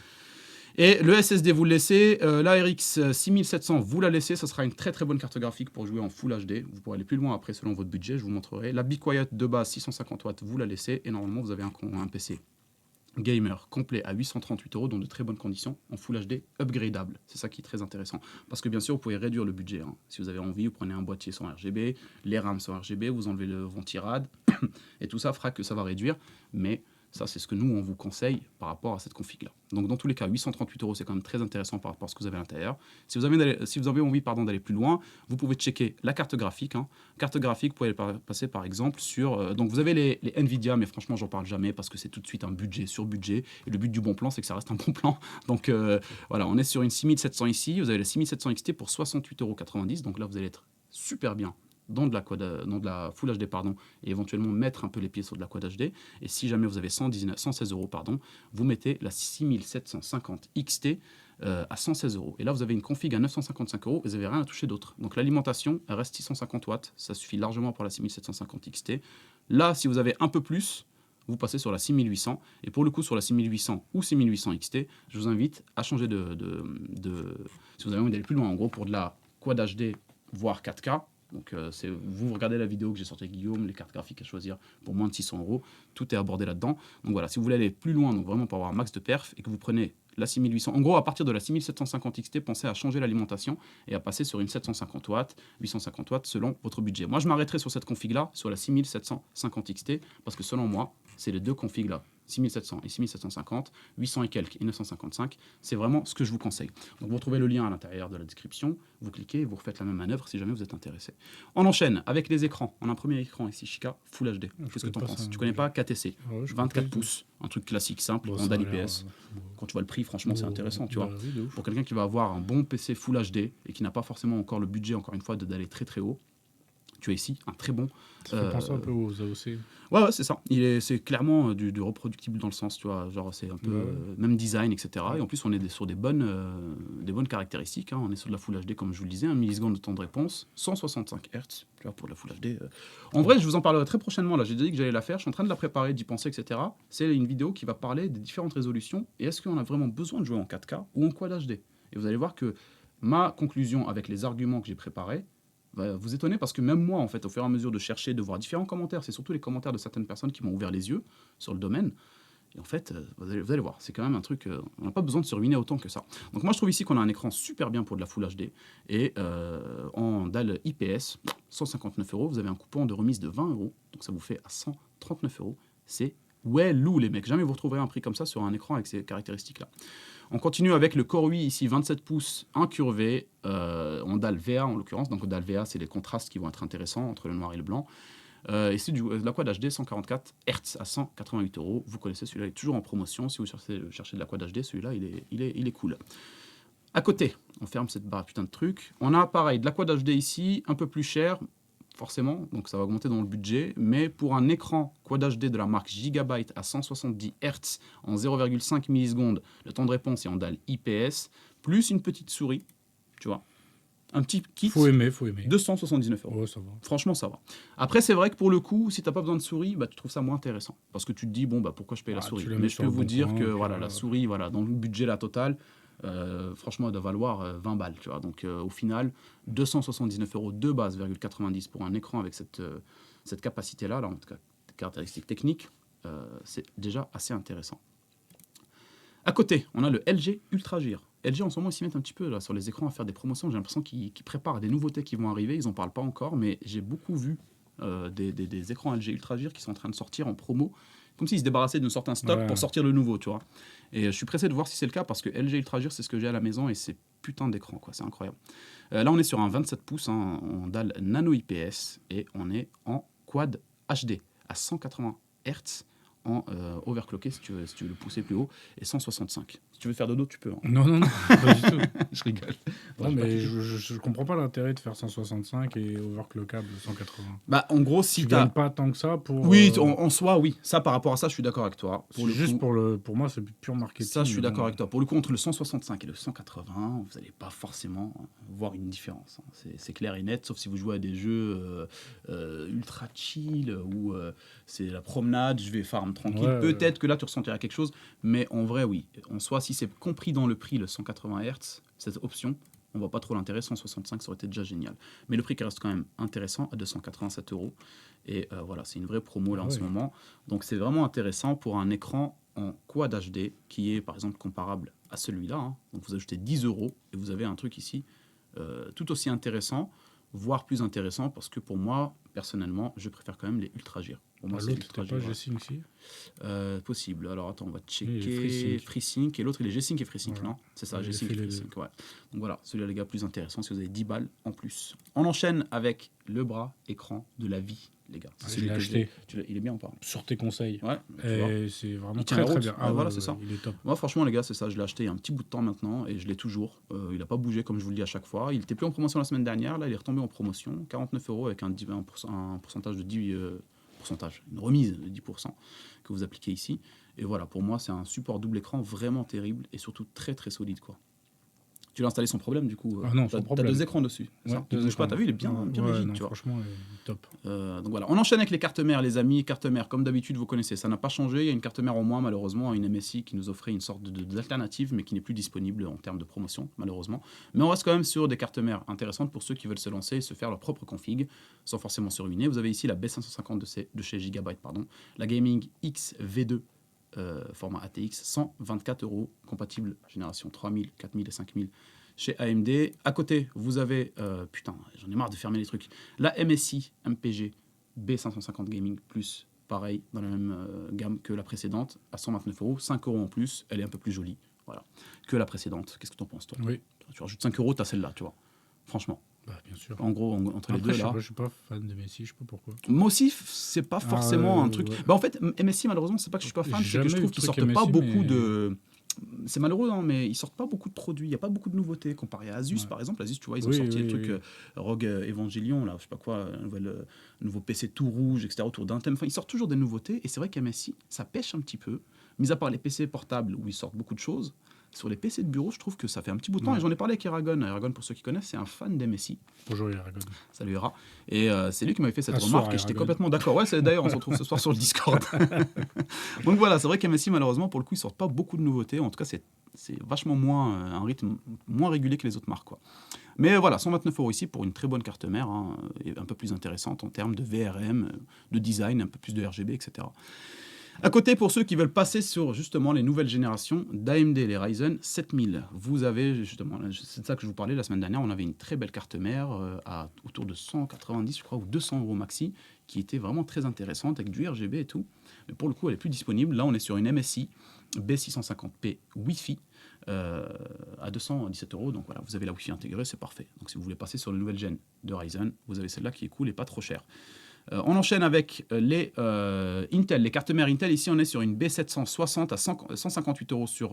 Et le SSD, vous le laissez. La RX 6700, vous la laissez. Ça sera une très très bonne carte graphique pour jouer en Full HD. Vous pourrez aller plus loin après selon votre budget, je vous montrerai. La Be Quiet de base 650 watts, vous la laissez. Et normalement, vous avez un PC gamer complet à 838 €, dans de très bonnes conditions, en Full HD, upgradable. C'est ça qui est très intéressant. Parce que bien sûr, vous pouvez réduire le budget. Hein. Si vous avez envie, vous prenez un boîtier sans RGB, les RAM sans RGB, vous enlevez le ventirad, et tout ça fera que ça va réduire. Mais ça, c'est ce que nous, on vous conseille par rapport à cette config-là. Donc, dans tous les cas, 838 €, c'est quand même très intéressant par rapport à ce que vous avez à l'intérieur. Si vous avez envie d'aller plus loin, vous pouvez checker la carte graphique. Hein. Carte graphique, vous pouvez passer par exemple sur... donc, vous avez les Nvidia, mais franchement, j'en parle jamais parce que c'est tout de suite un budget sur budget. Et le but du bon plan, c'est que ça reste un bon plan. Donc, voilà, on est sur une 6700 ici. Vous avez la 6700 XT pour 68,90 €. Donc là, vous allez être super bien dans de la Full HD, et éventuellement mettre un peu les pieds sur de la Quad HD. Et si jamais vous avez 116 €, vous mettez la 6750 XT à 116 €. Et là, vous avez une config à 955 €, vous n'avez rien à toucher d'autre. Donc l'alimentation, elle reste 650 watts, ça suffit largement pour la 6750 XT. Là, si vous avez un peu plus, vous passez sur la 6800. Et pour le coup, sur la 6800 ou 6800 XT, je vous invite à changer si vous avez envie d'aller plus loin, en gros, pour de la Quad HD, voire 4K. Donc, vous regardez la vidéo que j'ai sortie avec Guillaume, les cartes graphiques à choisir pour moins de 600 €. Tout est abordé là-dedans. Donc voilà, si vous voulez aller plus loin, donc vraiment pour avoir un max de perf, et que vous prenez la 6800, en gros, à partir de la 6750 XT, pensez à changer l'alimentation et à passer sur une 750 watts, 850 watts selon votre budget. Moi, je m'arrêterai sur cette config-là, sur la 6750 XT, parce que selon moi, c'est les deux configs-là. 6700 et 6750, 800 et quelques et 955, c'est vraiment ce que je vous conseille. Donc vous retrouvez le lien à l'intérieur de la description, vous cliquez et vous refaites la même manœuvre si jamais vous êtes intéressé. On enchaîne avec les écrans. On a un premier écran ici, Chica, Full HD. Qu'est-ce que tu en penses? Tu connais pas KTC, 24 pouces, un truc classique, simple, en DAL IPS. Quand tu vois le prix, franchement, c'est intéressant, tu vois. Oui, pour quelqu'un qui va avoir un bon PC Full HD et qui n'a pas forcément encore le budget, encore une fois, d'aller très très haut, tu as ici un très bon... Ça fait penser un peu aux AOC. Ouais, c'est ça. C'est clairement du reproductible dans le sens, tu vois, genre c'est un peu même design, etc. Et en plus, on est sur des bonnes caractéristiques. Hein. On est sur de la Full HD, comme je vous le disais, 1 milliseconde de temps de réponse, 165 Hz, tu vois, pour la Full HD. En vrai, je vous en parlerai très prochainement. Là, j'ai dit que j'allais la faire. Je suis en train de la préparer, d'y penser, etc. C'est une vidéo qui va parler des différentes résolutions et est-ce qu'on a vraiment besoin de jouer en 4K ou en Quad HD. Et vous allez voir que ma conclusion avec les arguments que j'ai préparés va vous étonner parce que même moi, en fait, au fur et à mesure de chercher, de voir différents commentaires, c'est surtout les commentaires de certaines personnes qui m'ont ouvert les yeux sur le domaine. Et en fait, vous allez voir, c'est quand même un truc, on n'a pas besoin de se ruiner autant que ça. Donc moi, je trouve ici qu'on a un écran super bien pour de la Full HD et en DAL IPS, 159 €, vous avez un coupon de remise de 20 €, donc ça vous fait à 139 €. C'est loup les mecs, jamais vous retrouverez un prix comme ça sur un écran avec ces caractéristiques-là. On continue avec le Core i ici, 27 pouces incurvé, en DAL VA en l'occurrence. Donc DAL VA, c'est les contrastes qui vont être intéressants entre le noir et le blanc. Et c'est la Quad HD 144 Hz à 188 €. Vous connaissez, celui-là est toujours en promotion. Si vous cherchez de la Quad HD, celui-là, il est cool. À côté, on ferme cette barre putain de truc. On a pareil, de la Quad HD ici, un peu plus cher, forcément, donc ça va augmenter dans le budget, mais pour un écran Quad HD de la marque Gigabyte à 170 Hz en 0,5 millisecondes, le temps de réponse est en DAL IPS, plus une petite souris, tu vois, un petit kit, Faut aimer. 279 €. Ouais, ça va. Franchement, ça va. Après, c'est vrai que pour le coup, si t'as pas besoin de souris, bah, tu trouves ça moins intéressant, parce que tu te dis, bon, bah, pourquoi je paye la souris? tu la Mais mets je sur peux le vous bon dire coin, que puis voilà, la souris, voilà, dans le budget la totale, franchement, elle doit valoir 20 balles, tu vois. Donc, au final, 279 € de base, 90 pour un écran avec cette capacité-là, en tout cas, caractéristiques techniques, c'est déjà assez intéressant. À côté, on a le LG Ultra Gear. LG, en ce moment, ils s'y mettent un petit peu là, sur les écrans à faire des promotions. J'ai l'impression qu'ils préparent des nouveautés qui vont arriver. Ils n'en parlent pas encore, mais j'ai beaucoup vu des écrans LG Ultra Gear qui sont en train de sortir en promo, comme s'ils se débarrassaient d'un certain stock pour sortir le nouveau, tu vois. Et je suis pressé de voir si c'est le cas parce que LG Ultra Gear, c'est ce que j'ai à la maison et c'est putain d'écran, quoi. C'est incroyable. Là, on est sur un 27 pouces hein, en DAL Nano IPS et on est en Quad HD à 180 Hz en overclocké si tu veux le pousser plus haut et 165. Si tu veux faire dodo, tu peux. Hein. Non, pas du tout. Je rigole. Non, mais je comprends pas l'intérêt de faire 165 et overclockable 180. Bah, en gros, si tu t'as... gagnes pas tant que ça pour... Oui, en soi, oui. Ça, par rapport à ça, je suis d'accord avec toi. Pour moi, c'est pur marketing. Ça, je suis d'accord avec toi. Pour le coup, entre le 165 et le 180, vous n'allez pas forcément voir une différence. Hein. C'est clair et net, sauf si vous jouez à des jeux ultra chill où c'est la promenade, je vais farm tranquille. Ouais, Peut-être que là, tu ressentiras quelque chose, mais en vrai, oui. En soi, si c'est compris dans le prix, le 180 Hz, cette option, on voit pas trop l'intérêt. 165, ça aurait été déjà génial. Mais le prix qui reste quand même intéressant, à 287 €. Et voilà, c'est une vraie promo là en ce moment. Donc c'est vraiment intéressant pour un écran en Quad HD qui est par exemple comparable à celui-là. Hein. Donc vous ajoutez 10 € et vous avez un truc ici tout aussi intéressant, voire plus intéressant, parce que pour moi, personnellement, je préfère quand même les Ultra Gear. Pour moi, c'est L'autre, Ultra t'as pas Gear. G-Sync ici? Possible. Alors attends, on va Il est checker FreeSync. FreeSync et l'autre il est G-Sync et FreeSync, Voilà. non? C'est ça, Ouais, G-Sync j'ai et fait les FreeSync, ouais. Donc voilà, celui-là les gars, plus intéressant si vous avez 10 balles en plus. On enchaîne avec le bras écran de la vie, les gars. C'est Ah, je celui l'ai que acheté. il est bien ou pas? Sur tes conseils. Ouais, tu vois. Et c'est vraiment Il tient très la très route. bien. Ouais, voilà, c'est ça. Il est top. Moi, franchement, les gars, c'est ça. Je l'ai acheté il y a un petit bout de temps maintenant et je l'ai toujours. Il n'a pas bougé, comme je vous le dis à chaque fois. Il était plus en promotion la semaine dernière. Là, il est retombé en promotion. 49 € avec un pourcentage de 10 une remise de 10% que vous appliquez ici. Et voilà, pour moi, c'est un support double écran vraiment terrible et surtout très très solide, quoi. Tu l'as installé sans problème, du coup. Ah non, sans T'as problème. 2 écrans dessus. c'est Ouais, ça il bouge pas. T'as vu, il est bien Ouais, rigide, non, tu vois. franchement, top. Donc voilà, on enchaîne avec les cartes mères, les amis. Cartes mères, comme d'habitude, vous connaissez, ça n'a pas changé. Il y a une carte mère en moins, malheureusement, une MSI qui nous offrait une sorte d'alternative, mais qui n'est plus disponible en termes de promotion, malheureusement. Mais on reste quand même sur des cartes mères intéressantes pour ceux qui veulent se lancer et se faire leur propre config, sans forcément se ruiner. Vous avez ici la B550 de chez Gigabyte, la Gaming XV2. Format ATX, 124 €, compatible génération 3000, 4000 et 5000 chez AMD. À côté, vous avez, putain, j'en ai marre de fermer les trucs, la MSI MPG B550 Gaming Plus, pareil, dans la même gamme que la précédente, à 129 €, 5 € en plus, elle est un peu plus jolie, voilà, que la précédente. Qu'est-ce que tu en penses, toi? Oui. Tu rajoutes 5 €, tu as celle-là, tu vois, franchement. Bah, bien sûr. En gros, entre les Après, deux, là. je suis pas fan de Messi, je sais pas pourquoi. Moi aussi, c'est pas forcément un truc. Ouais. Bah en fait, MSI, malheureusement, c'est pas que je suis pas fan, c'est que Jamais je eu trouve de qu'ils truc sortent pas MSI, beaucoup mais- de. C'est malheureux, hein, mais ils sortent pas beaucoup de produits. Il y a pas beaucoup de nouveautés comparé à Asus, Ouais. par exemple. Asus, tu vois, ils ont Oui, sorti oui, des trucs oui. Rogue Evangelion, là, je sais pas quoi, nouveau PC tout rouge, etc. autour d'un thème. Enfin, ils sortent toujours des nouveautés. Et c'est vrai qu'MSI, ça pêche un petit peu. Mis à part les PC portables où ils sortent beaucoup de choses. Sur les PC de bureau, je trouve que ça fait un petit bout de temps. Ouais. Et j'en ai parlé avec Eragon. Eragon, pour ceux qui connaissent, c'est un fan d'MSI. Bonjour, Eragon. Ça lui ira. Et c'est lui qui m'avait fait cette Un remarque soir, et j'étais Eragon. complètement d'accord. Ouais, d'ailleurs, on se retrouve ce soir sur le Discord. Donc voilà, c'est vrai qu'MSI, malheureusement, pour le coup, ils sortent pas beaucoup de nouveautés. En tout cas, c'est vachement moins, un rythme moins régulier que les autres marques, quoi. Mais voilà, 129 € ici pour une très bonne carte mère, hein, et un peu plus intéressante en termes de VRM, de design, un peu plus de RGB, etc. À côté, pour ceux qui veulent passer sur justement les nouvelles générations d'AMD, les Ryzen 7000, vous avez justement, c'est de ça que je vous parlais la semaine dernière, on avait une très belle carte mère à autour de 190, je crois, ou 200 € maxi, qui était vraiment très intéressante avec du RGB et tout. Mais pour le coup, elle est plus disponible. Là, on est sur une MSI B650p Wi-Fi à 217 €. Donc voilà, vous avez la Wi-Fi intégrée, c'est parfait. Donc si vous voulez passer sur la nouvelle gen de Ryzen, vous avez celle-là qui est cool et pas trop chère. On enchaîne avec les Intel, les cartes mères Intel. Ici, on est sur une B760 à 158 € sur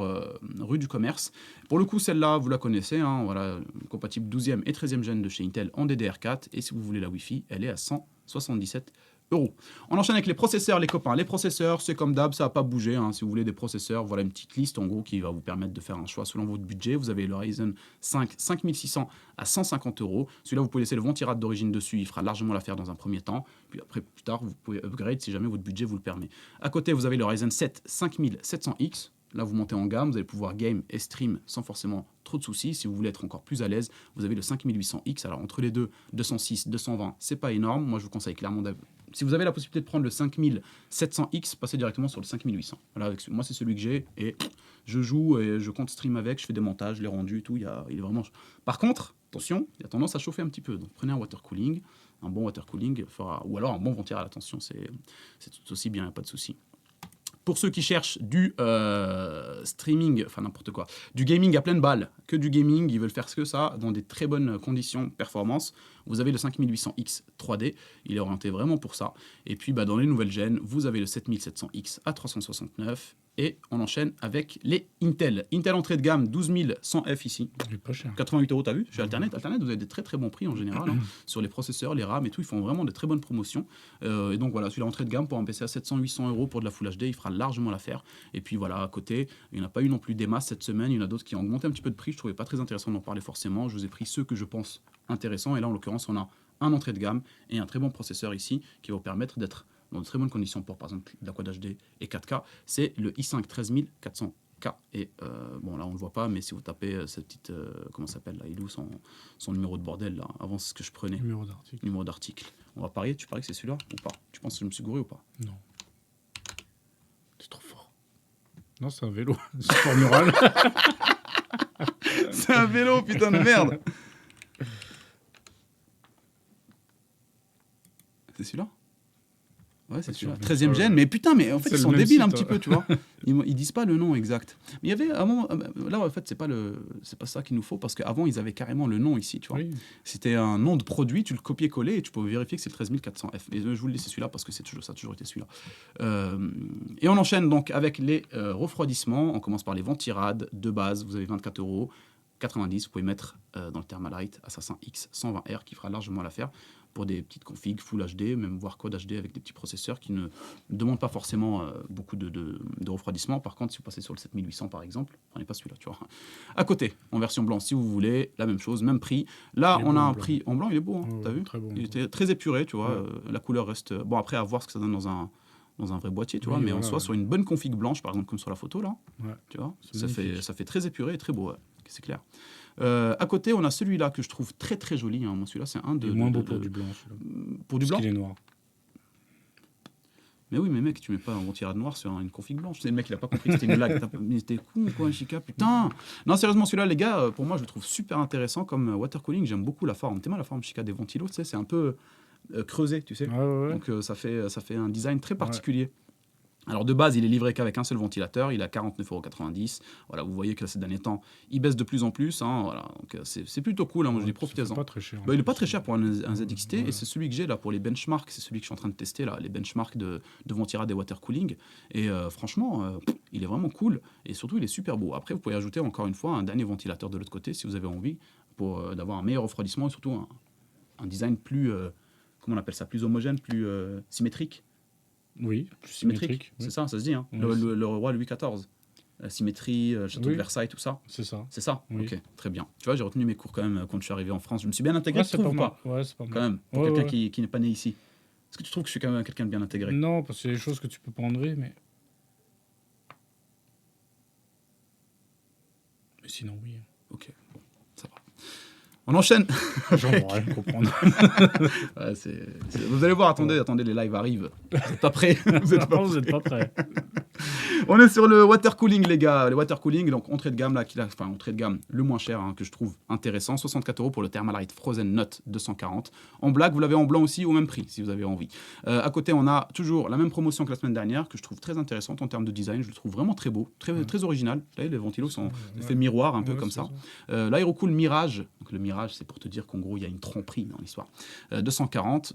rue du Commerce. Pour le coup, celle-là, vous la connaissez, hein, voilà, compatible 12e et 13e gen de chez Intel en DDR4. Et si vous voulez la Wi-Fi, elle est à 177 €. On enchaîne avec les processeurs, les copains. Les processeurs, c'est comme d'hab, ça n'a pas bougé, hein. Si vous voulez des processeurs, voilà une petite liste en gros qui va vous permettre de faire un choix selon votre budget. Vous avez le Ryzen 5 5600 à 150 €. Celui-là, vous pouvez laisser le ventirad d'origine dessus, il fera largement l'affaire dans un premier temps. Puis après, plus tard, vous pouvez upgrade si jamais votre budget vous le permet. À côté, vous avez le Ryzen 7 5700X. Là, vous montez en gamme, vous allez pouvoir game et stream sans forcément trop de soucis. Si vous voulez être encore plus à l'aise, vous avez le 5800X. Alors, entre les deux, 206, 220, c'est pas énorme. Moi, je vous conseille clairement si vous avez la possibilité de prendre le 5700X, passez directement sur le 5800. Voilà, moi, c'est celui que j'ai et je joue et je compte stream avec, je fais des montages, les rendus et tout. Il est vraiment. Par contre, attention, il a tendance à chauffer un petit peu. Donc, prenez un water cooling. Un bon water cooling ou alors un bon ventirail. Attention, c'est tout aussi bien, il n'y a pas de souci. Pour ceux qui cherchent du streaming, enfin n'importe quoi, du gaming à pleine balle, que du gaming, ils veulent faire que ça, dans des très bonnes conditions performance, vous avez le 5800X 3D, il est orienté vraiment pour ça. Et puis dans les nouvelles gènes, vous avez le 7700X à 369, et on enchaîne avec les Intel. Intel entrée de gamme, 12100F ici. Il est pas cher. 88 €, t'as vu? Chez Alternet, vous avez des très très bons prix en général, hein, sur les processeurs, les RAM et tout, ils font vraiment de très bonnes promotions. Et donc voilà, celui-là entrée de gamme pour un PC à 700-800 € pour de la Full HD, il fera largement l'affaire. Et puis voilà, à côté, il n'y en a pas eu non plus des masses cette semaine, il y en a d'autres qui ont augmenté un petit peu de prix, je trouvais pas très intéressant d'en parler forcément, je vous ai pris ceux que je pense intéressants, et là en l'occurrence on a un entrée de gamme et un très bon processeur ici qui va vous permettre d'être dans de très bonnes conditions pour par exemple de la Quad HD et 4K, c'est le i5 13400K. Et bon là on le voit pas, mais si vous tapez cette petite comment ça s'appelle là, il est où son numéro de bordel là, avant c'est ce que je prenais, numéro d'article. On va parier, tu paries que c'est celui-là ou pas? Tu penses que je me suis gouré ou pas? Non. C'est trop fort. Non, c'est un vélo. Sport mural. C'est un vélo, putain de merde. C'est celui-là? Ouais, c'est celui-là. 13e gen, mais putain, mais en fait, C'est ils le sont même débiles un site, petit peu, tu vois. Ils disent pas le nom exact. Mais il y avait un moment. Là, en fait, c'est pas ça qu'il nous faut, parce qu'avant, ils avaient carrément le nom ici, tu vois. Oui. C'était un nom de produit, tu le copiais-collais et tu pouvais vérifier que c'est le 13400F. Et je vous le dis, c'est celui-là, parce que ça a toujours été celui-là. Et on enchaîne donc avec les refroidissements. On commence par les ventirades de base. Vous avez 24 €. 90, vous pouvez mettre dans le Thermalite Assassin X 120R qui fera largement l'affaire pour des petites configs Full HD, même voire Code HD avec des petits processeurs qui ne demandent pas forcément beaucoup de refroidissement. Par contre, si vous passez sur le 7800 par exemple, on n'est pas celui-là, tu vois. À côté, en version blanche, si vous voulez, la même chose, même prix. Là, Il est on beau a en un blanc. prix en blanc, il est beau, hein, Ouais, t'as vu très beau en Il blanc. était très épuré, tu vois. Ouais. La couleur reste. Bon, après, à voir ce que ça donne dans un vrai boîtier, tu Oui, vois, mais en voilà, soi, ouais. sur une bonne config blanche, par exemple, comme sur la photo, là, Ouais. tu vois, C'est ça magnifique. fait très épuré et très beau, ouais, c'est clair. À côté, on a celui-là que je trouve très très joli. Hein. Moi, celui-là, c'est un Il de. est moins beau pour du blanc, celui-là. Pour du Parce blanc. qu'il est noir. Mais oui, mais mec, tu mets pas un ventilade noir sur une config blanche. C'est le mec, il a pas compris que c'était une blague. Mais c'était con, quoi, Chica, putain. Non, sérieusement, celui-là, les gars, pour moi, je le trouve super intéressant comme water cooling. J'aime beaucoup la forme. T'aimes bien la forme, Chica, des ventilos, tu sais, c'est un peu creusé, tu sais. Ouais, ouais, ouais. Donc, ça fait un design très Ouais. particulier. Alors de base, il est livré qu'avec un seul ventilateur, il est à 49,90 €. Voilà, vous voyez que là, ces derniers temps, il baisse de plus en plus. Hein, voilà, donc c'est plutôt cool. Hein, moi, je dis Ouais, ça fait profitez-en. pas très cher. Bah, il est pas très cher pour un ZXT Ouais. et c'est celui que j'ai là pour les benchmarks. C'est celui que je suis en train de tester là, les benchmarks de ventilade et water cooling. Et franchement, il est vraiment cool et surtout il est super beau. Après, vous pouvez ajouter encore une fois un dernier ventilateur de l'autre côté si vous avez envie pour d'avoir un meilleur refroidissement et surtout un design plus, comment on appelle ça, plus homogène, plus symétrique. Oui, plus Symétrique, symétrique. c'est Oui. ça, ça se dit. Hein. Ouais, le roi Louis XIV. La symétrie, château Oui. de Versailles, tout ça. C'est ça. C'est ça. Oui. Ok, très bien. Tu vois, j'ai retenu mes cours quand même quand je suis arrivé en France. Je me suis bien intégré, Ouais, tu c'est trouves pas ou pas mal. Ouais, c'est pas quand mal. même, pour Ouais, quelqu'un ouais. qui n'est pas né ici. Est-ce que tu trouves que je suis quand même quelqu'un de bien intégré? Non, parce qu'il y a des choses que tu peux pas enlever, mais. Mais sinon, oui. Ok, bon, ça va. On enchaîne. J'en vais rien comprendre. Ouais, vous allez voir, attendez, les lives arrivent. Vous êtes pas prêts. Vous êtes pas Vous êtes pas prêts. On est sur le water cooling, les gars. Le water cooling, donc entrée de gamme, là, enfin entrée de gamme, le moins cher, hein, que je trouve intéressant. 64 € pour le Thermalite Frozen Note 240. En black, vous l'avez en blanc aussi, au même prix, si vous avez envie. À côté, on a toujours la même promotion que la semaine dernière, que je trouve très intéressante en termes de design. Je le trouve vraiment très beau, très original. Vous savez, les ventilos sont fait miroir, un peu Ouais, comme c'est ça. L'Aerocool Mirage. Donc, le Mirage, c'est pour te dire qu'en gros, il y a une tromperie dans l'histoire. 240,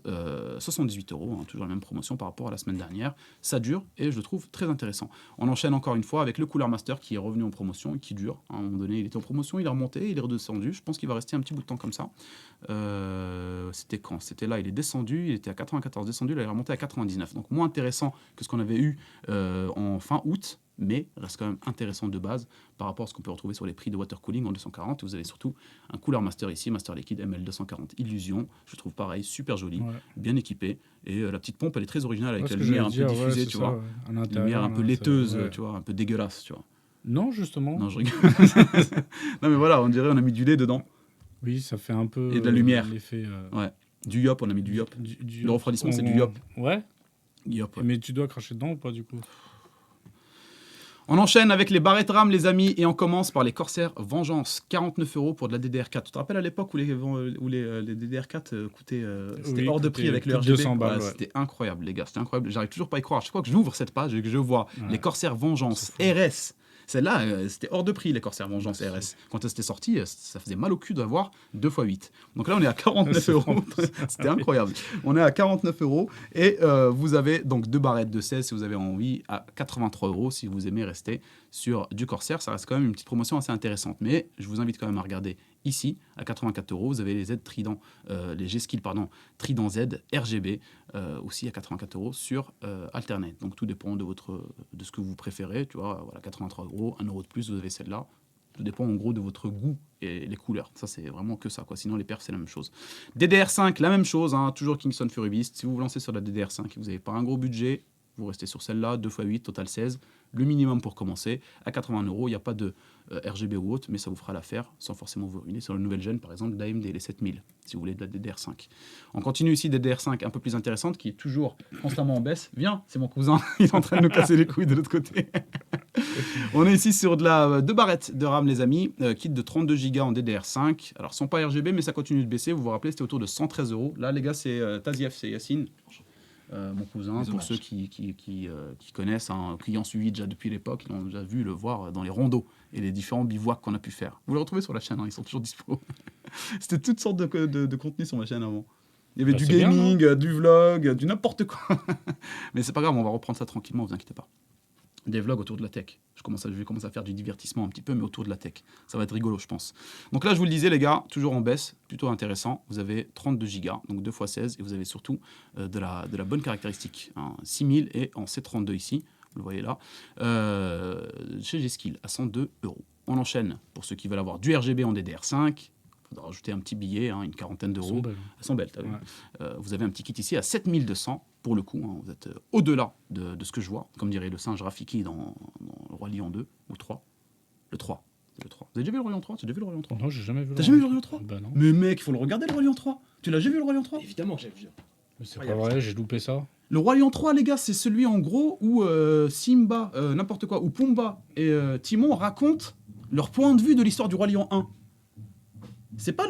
78 €, hein, toujours la même promotion par rapport à la semaine dernière. Ça dure et je le trouve très intéressant. On enchaîne encore une fois avec le Cooler Master qui est revenu en promotion et qui dure. À un moment donné, il était en promotion, il est remonté, il est redescendu. Je pense qu'il va rester un petit bout de temps comme ça. C'était quand? C'était là, il est descendu, il était à 94 descendu, là il est remonté à 99. Donc moins intéressant que ce qu'on avait eu en fin août, mais reste quand même intéressant de base par rapport à ce qu'on peut retrouver sur les prix de water cooling en 240. Vous avez surtout un Cooler Master ici, Master Liquid ML240 Illusion. Je trouve pareil, super joli, Ouais. bien équipé. Et la petite pompe, elle est très originale avec Ouais, ce la que lumière un j'allais peu dire, ouais, diffusée, c'est tu ça, vois. ouais. À Lumière l'intérieur, un peu là, laiteuse, ouais. tu vois, un peu dégueulasse, tu vois. Non, justement. Non, je rigole. Non, mais voilà, on dirait on a mis du lait dedans. Oui, ça fait un peu. Et de la lumière. L'effet. Ouais. Du yop, on a mis du yop. Le refroidissement, c'est du yop. Ouais. Yop, ouais. Mais tu dois cracher dedans ou pas, du coup? On enchaîne avec les barrettes RAM, les amis, et on commence par les Corsair Vengeance. 49 € pour de la DDR4. Tu te rappelles à l'époque où les DDR4 coûtaient c'était Oui, hors de coûtait prix avec le plus de RGB? 200 balles, ouais. C'était incroyable, les gars. C'était incroyable. J'arrive toujours pas à y croire. Chaque fois que j'ouvre cette page et que je vois Ouais. les Corsair Vengeance RS. Celle-là, c'était hors de prix, les Corsair Vengeance Ouais, RS. Quand c'était sorti, ça faisait mal au cul d'avoir 2 x 8. Donc là, on est à 49 €. C'était incroyable. On est à 49 € et vous avez donc 2 barrettes de 16 si vous avez envie, à 83 € si vous aimez rester sur du Corsair. Ça reste quand même une petite promotion assez intéressante. Mais je vous invite quand même à regarder ici, à 84 €. Vous avez les Z Trident, les G-Skill, Trident Z RGB, aussi à 84 € sur Alternate. Donc tout dépend de ce que vous préférez. Tu vois, voilà, 83 €, 1 € de plus, vous avez celle-là. Tout dépend en gros de votre goût et les couleurs. Ça, c'est vraiment que ça, quoi. Sinon, les perfs, c'est la même chose. DDR5, la même chose, hein, toujours Kingston Fury Beast. Si vous vous lancez sur la DDR5 et que vous n'avez pas un gros budget, vous restez sur celle-là, 2 x 8, total 16. Le minimum pour commencer. À 80 €, il n'y a pas de RGB ou autre, mais ça vous fera l'affaire sans forcément vous ruiner sur la nouvelle gêne, par exemple, d'AMD, les 7000, si vous voulez de la DDR5. On continue ici DDR5 un peu plus intéressante, qui est toujours constamment en baisse. Viens, c'est mon cousin, il est en train de nous casser les couilles de l'autre côté. On est ici sur de 2 barrettes de RAM, les amis, kit de 32 Go en DDR5. Alors, sont pas RGB, mais ça continue de baisser. Vous vous rappelez, c'était autour de 113 €. Là, les gars, c'est Tazieff, c'est Yacine. Mon cousin, pour ceux qui connaissent, qui ont suivi déjà depuis l'époque, ils ont déjà vu le voir dans les rondeaux et les différents bivouacs qu'on a pu faire. Vous le retrouvez sur la chaîne, ils sont toujours dispo. C'était toutes sortes de contenus sur ma chaîne avant. Il y avait du gaming, bien, du vlog, du n'importe quoi. Mais c'est pas grave, on va reprendre ça tranquillement, vous inquiétez pas. Des vlogs autour de la tech. Je vais commencer à faire du divertissement un petit peu, mais autour de la tech. Ça va être rigolo, je pense. Donc là, je vous le disais, les gars, toujours en baisse, plutôt intéressant. Vous avez 32 Go, donc 2 x 16, et vous avez surtout de la bonne caractéristique. 6000 et en C32 ici, vous le voyez là, chez G-Skill, à 102 €. On enchaîne pour ceux qui veulent avoir du RGB en DDR5. Il faudra rajouter un petit billet, une quarantaine d'euros. Elles sont belles, t'as vu. Vous avez un petit kit ici à 7200 pour le coup. Vous êtes au-delà de ce que je vois. Comme dirait le singe Rafiki dans Le Roi Lion 2 ou 3. Le 3. C'est le 3. Vous avez déjà vu le Roi Lion 3? Tu as déjà vu le Roi Lion 3? Non, j'ai jamais vu. T'as jamais vu le Roi Lion 3? Bah non. Mais mec, il faut le regarder le Roi Lion 3. Tu l'as jamais vu le Roi Lion 3? Évidemment que j'ai vu. Mais c'est pas vrai, j'ai loupé ça. Le Roi Lion 3, les gars, c'est celui en gros où Simba, n'importe quoi, où Pumba et Timon racontent leur point de vue de l'histoire du Roi Lion 1. C'est pas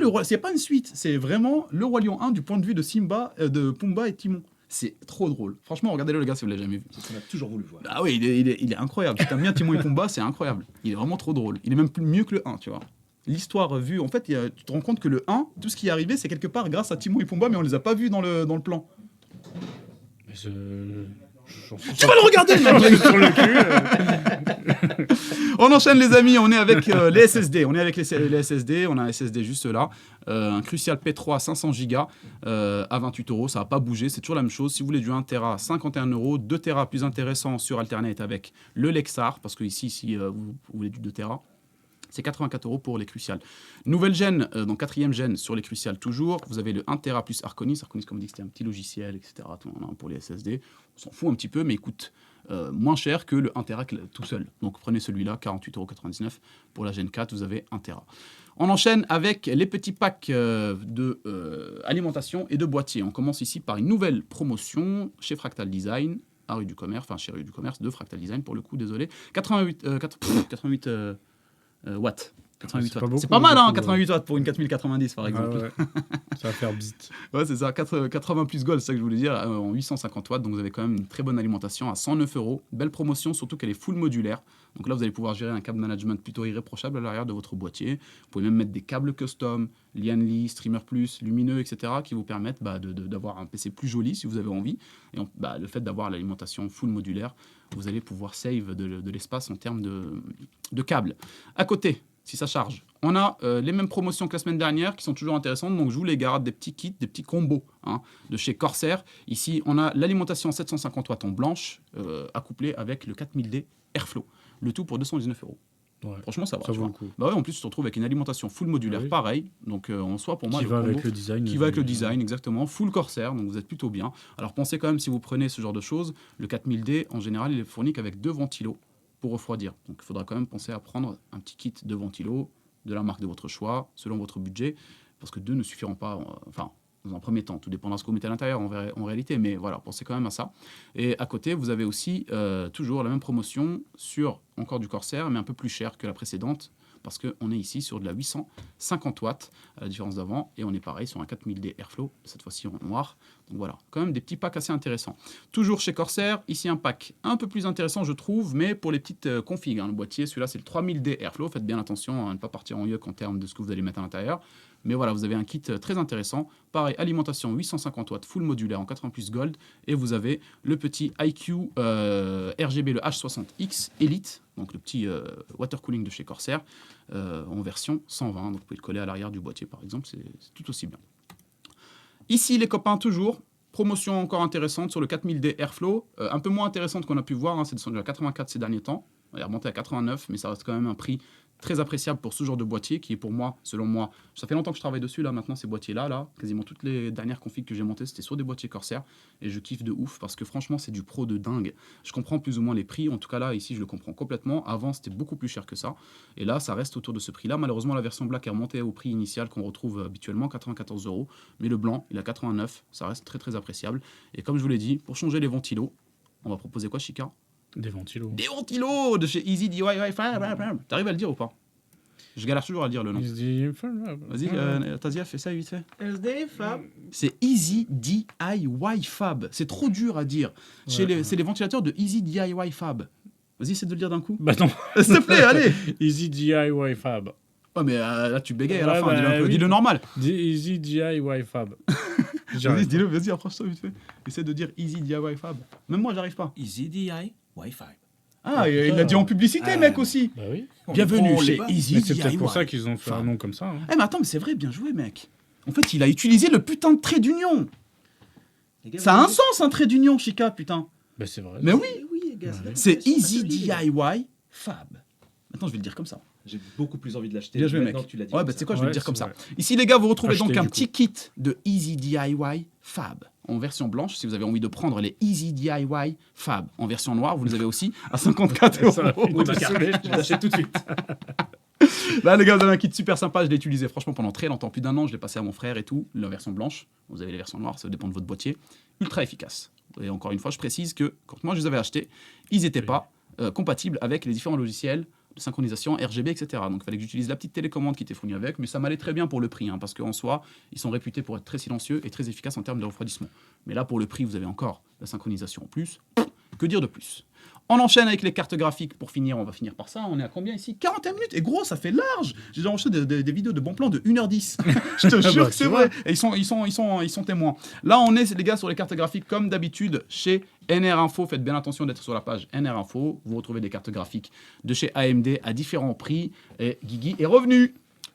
une suite, c'est vraiment le Roi Lion 1 du point de vue de Simba, de Pumba et Timon. C'est trop drôle. Franchement, regardez-le, les gars, si vous l'avez jamais vu. C'est ce qu'on a toujours voulu voir. Ah oui, il est incroyable. Si t'aimes bien Timon et Pumba, c'est incroyable. Il est vraiment trop drôle. Il est même mieux que le 1, tu vois. L'histoire vue, en fait, tu te rends compte que le 1, tout ce qui est arrivé, c'est quelque part grâce à Timon et Pumba, mais on les a pas vus dans le plan. Mais tu vas le regarder, sur le cul. On enchaîne, les amis, on est avec les SSD. On est avec les SSD, on a un SSD juste là. Un Crucial P3 500 Go à 28 €, ça va pas bouger, c'est toujours la même chose. Si vous voulez du 1 Tera, 51 €, 2 Tera plus intéressant sur Alternate avec le Lexar, parce que ici, si vous voulez du 2 Tera, c'est 84 € pour les Crucial. Nouvelle gêne, donc 4e gêne sur les Crucial toujours. Vous avez le 1 Tera plus Arconis. Arconis, comme on dit, c'était un petit logiciel, etc. Pour les SSD. On s'en fout un petit peu, mais il coûte moins cher que le 1 Tera tout seul. Donc prenez celui-là, 48,99 € pour la gêne 4, vous avez 1 Tera. On enchaîne avec les petits packs de alimentation et de boîtiers. On commence ici par une nouvelle promotion chez Fractal Design, chez Rue du Commerce de Fractal Design pour le coup, désolé. 88 watts. 88 watts. C'est pas mal, 88 watts pour une 4090 par exemple. Ah ouais. Ça va faire bzit. Ouais, c'est ça, 80 plus gold, c'est ça que je voulais dire, en 850 watts. Donc vous avez quand même une très bonne alimentation à 109 €. Belle promotion, surtout qu'elle est full modulaire. Donc là, vous allez pouvoir gérer un câble management plutôt irréprochable à l'arrière de votre boîtier. Vous pouvez même mettre des câbles custom, Lianli, Streamer Plus, lumineux, etc. qui vous permettent d'avoir un PC plus joli si vous avez envie. Et le fait d'avoir l'alimentation full modulaire, vous allez pouvoir save de l'espace en termes de câbles. À côté, si ça charge, on a les mêmes promotions que la semaine dernière qui sont toujours intéressantes. Donc je vous les garde, des petits kits, des petits combos de chez Corsair. Ici, on a l'alimentation 750 watts en blanche accouplée avec le 4000D Airflow. Le tout pour 219 €. Ouais. Franchement, ça va. Ça vaut le coup. Bah ouais, en plus, tu te retrouves avec une alimentation full modulaire, oui. Pareil. Donc en soi, pour moi, Qui le va combo, avec le design. qui va avec le design, exactement. Full Corsair, donc vous êtes plutôt bien. Alors pensez quand même, si vous prenez ce genre de choses, le 4000D, en général, il est fourni qu'avec 2 ventilos pour refroidir. Donc il faudra quand même penser à prendre un petit kit de ventilos de la marque de votre choix, selon votre budget, parce que 2 ne suffiront pas, dans un premier temps. Tout dépendra de ce que vous mettez à l'intérieur en réalité, mais voilà, pensez quand même à ça. Et à côté, vous avez aussi toujours la même promotion sur encore du Corsair, mais un peu plus cher que la précédente, parce qu'on est ici sur de la 850 watts, à la différence d'avant, et on est pareil sur un 4000D Airflow, cette fois-ci en noir. Donc voilà, quand même des petits packs assez intéressants. Toujours chez Corsair, ici un pack un peu plus intéressant, je trouve, mais pour les petites configs. Le boîtier, celui-là, c'est le 3000D Airflow. Faites bien attention à ne pas partir en yuck en termes de ce que vous allez mettre à l'intérieur. Mais voilà, vous avez un kit très intéressant. Pareil, alimentation 850 watts, full modulaire en 80 plus gold. Et vous avez le petit IQ RGB, le H60X Elite, donc le petit water cooling de chez Corsair, en version 120. Donc vous pouvez le coller à l'arrière du boîtier, par exemple, c'est tout aussi bien. Ici, les copains, toujours. Promotion encore intéressante sur le 4000D Airflow. Un peu moins intéressante qu'on a pu voir, c'est descendu à 84 ces derniers temps. Il est remonté à 89, mais ça reste quand même un prix très appréciable pour ce genre de boîtier qui est pour moi, selon moi, ça fait longtemps que je travaille dessus là maintenant ces boîtiers là, quasiment toutes les dernières configs que j'ai montées c'était sur des boîtiers Corsair et je kiffe de ouf parce que franchement c'est du pro de dingue. Je comprends plus ou moins les prix, en tout cas là ici je le comprends complètement. Avant c'était beaucoup plus cher que ça et là ça reste autour de ce prix là. Malheureusement la version black est remontée au prix initial qu'on retrouve habituellement 94 €, mais le blanc il a 89, ça reste très très appréciable. Et comme je vous l'ai dit, pour changer les ventilos, on va proposer quoi Chica? Des ventilos. Des ventilos de chez Easy DIY Fab. T'arrives à le dire ou pas? Je galère toujours à le dire le nom. Vas-y, Tazia, fais ça vite fait. SD Fab. C'est Easy DIY Fab. C'est trop dur à dire. C'est les ventilateurs de Easy DIY Fab. Vas-y, essaie de le dire d'un coup. Bah non. S'il te plaît, allez. Easy DIY Fab. Oh, mais là, tu bégayes à la Ouais, fin. bah, Dis-le un peu. oui. Dis-le normal. Easy DIY Fab. Vas-y, dis-le, vas-y, approche-toi vite fait. Essaie de dire Easy DIY Fab. Même moi, j'arrive pas. Easy DI Wi-Fi. Ah, il l'a dit en publicité, mec, aussi. Bah oui. Bienvenue on chez les bat. Easy Mais c'est DIY. peut-être pour ça qu'ils ont fait un nom comme ça. Hein. Eh, mais attends, mais c'est vrai, bien joué, mec. En fait, il a utilisé le putain de trait d'union. Les gars, Ça a vous un avez- sens, un trait d'union, Chica, putain. Bah c'est vrai. Mais oui, Oui, les gars. Ouais. c'est la Easy atelier. DIY Fab. Maintenant, je vais le dire comme ça. J'ai beaucoup plus envie de l'acheter. Bien joué, maintenant mec. que tu l'as dit. Ouais, comme bah ça. c'est quoi, je vais le Ouais, dire comme c'est ça. vrai. Ici, les gars, vous retrouvez Achetez, donc un du petit kit de Easy DIY Fab en version blanche. Si vous avez envie de prendre les Easy DIY Fab en version noire, vous les avez aussi à 54 Ça, €. Oui, bah, carrément, je l'achète tout de suite. Là, les gars, vous avez un kit super sympa. Je l'ai utilisé franchement pendant très longtemps, plus d'un an. Je l'ai passé à mon frère et tout. La version blanche, vous avez les versions noires, ça dépend de votre boîtier. Ultra efficace. Et encore une fois, je précise que quand moi je les avais achetés, ils n'étaient pas compatibles avec les différents logiciels de synchronisation RGB, etc. Donc il fallait que j'utilise la petite télécommande qui était fournie avec, mais ça m'allait très bien pour le prix, hein, parce qu'en soi, ils sont réputés pour être très silencieux et très efficaces en termes de refroidissement. Mais là, pour le prix, vous avez encore la synchronisation en plus. Que dire de plus? On enchaîne avec les cartes graphiques. Pour finir, on va finir par ça. On est à combien ici? 41 minutes. Et gros, ça fait large. J'ai déjà enregistré des vidéos de bons plans de 1h10. Je te jure bah, que c'est tu vrai. Et ils sont témoins. Là, on est, les gars, sur les cartes graphiques, comme d'habitude, chez NR Info. Faites bien attention d'être sur la page NR Info. Vous retrouvez des cartes graphiques de chez AMD à différents prix. Et Guigui est revenu.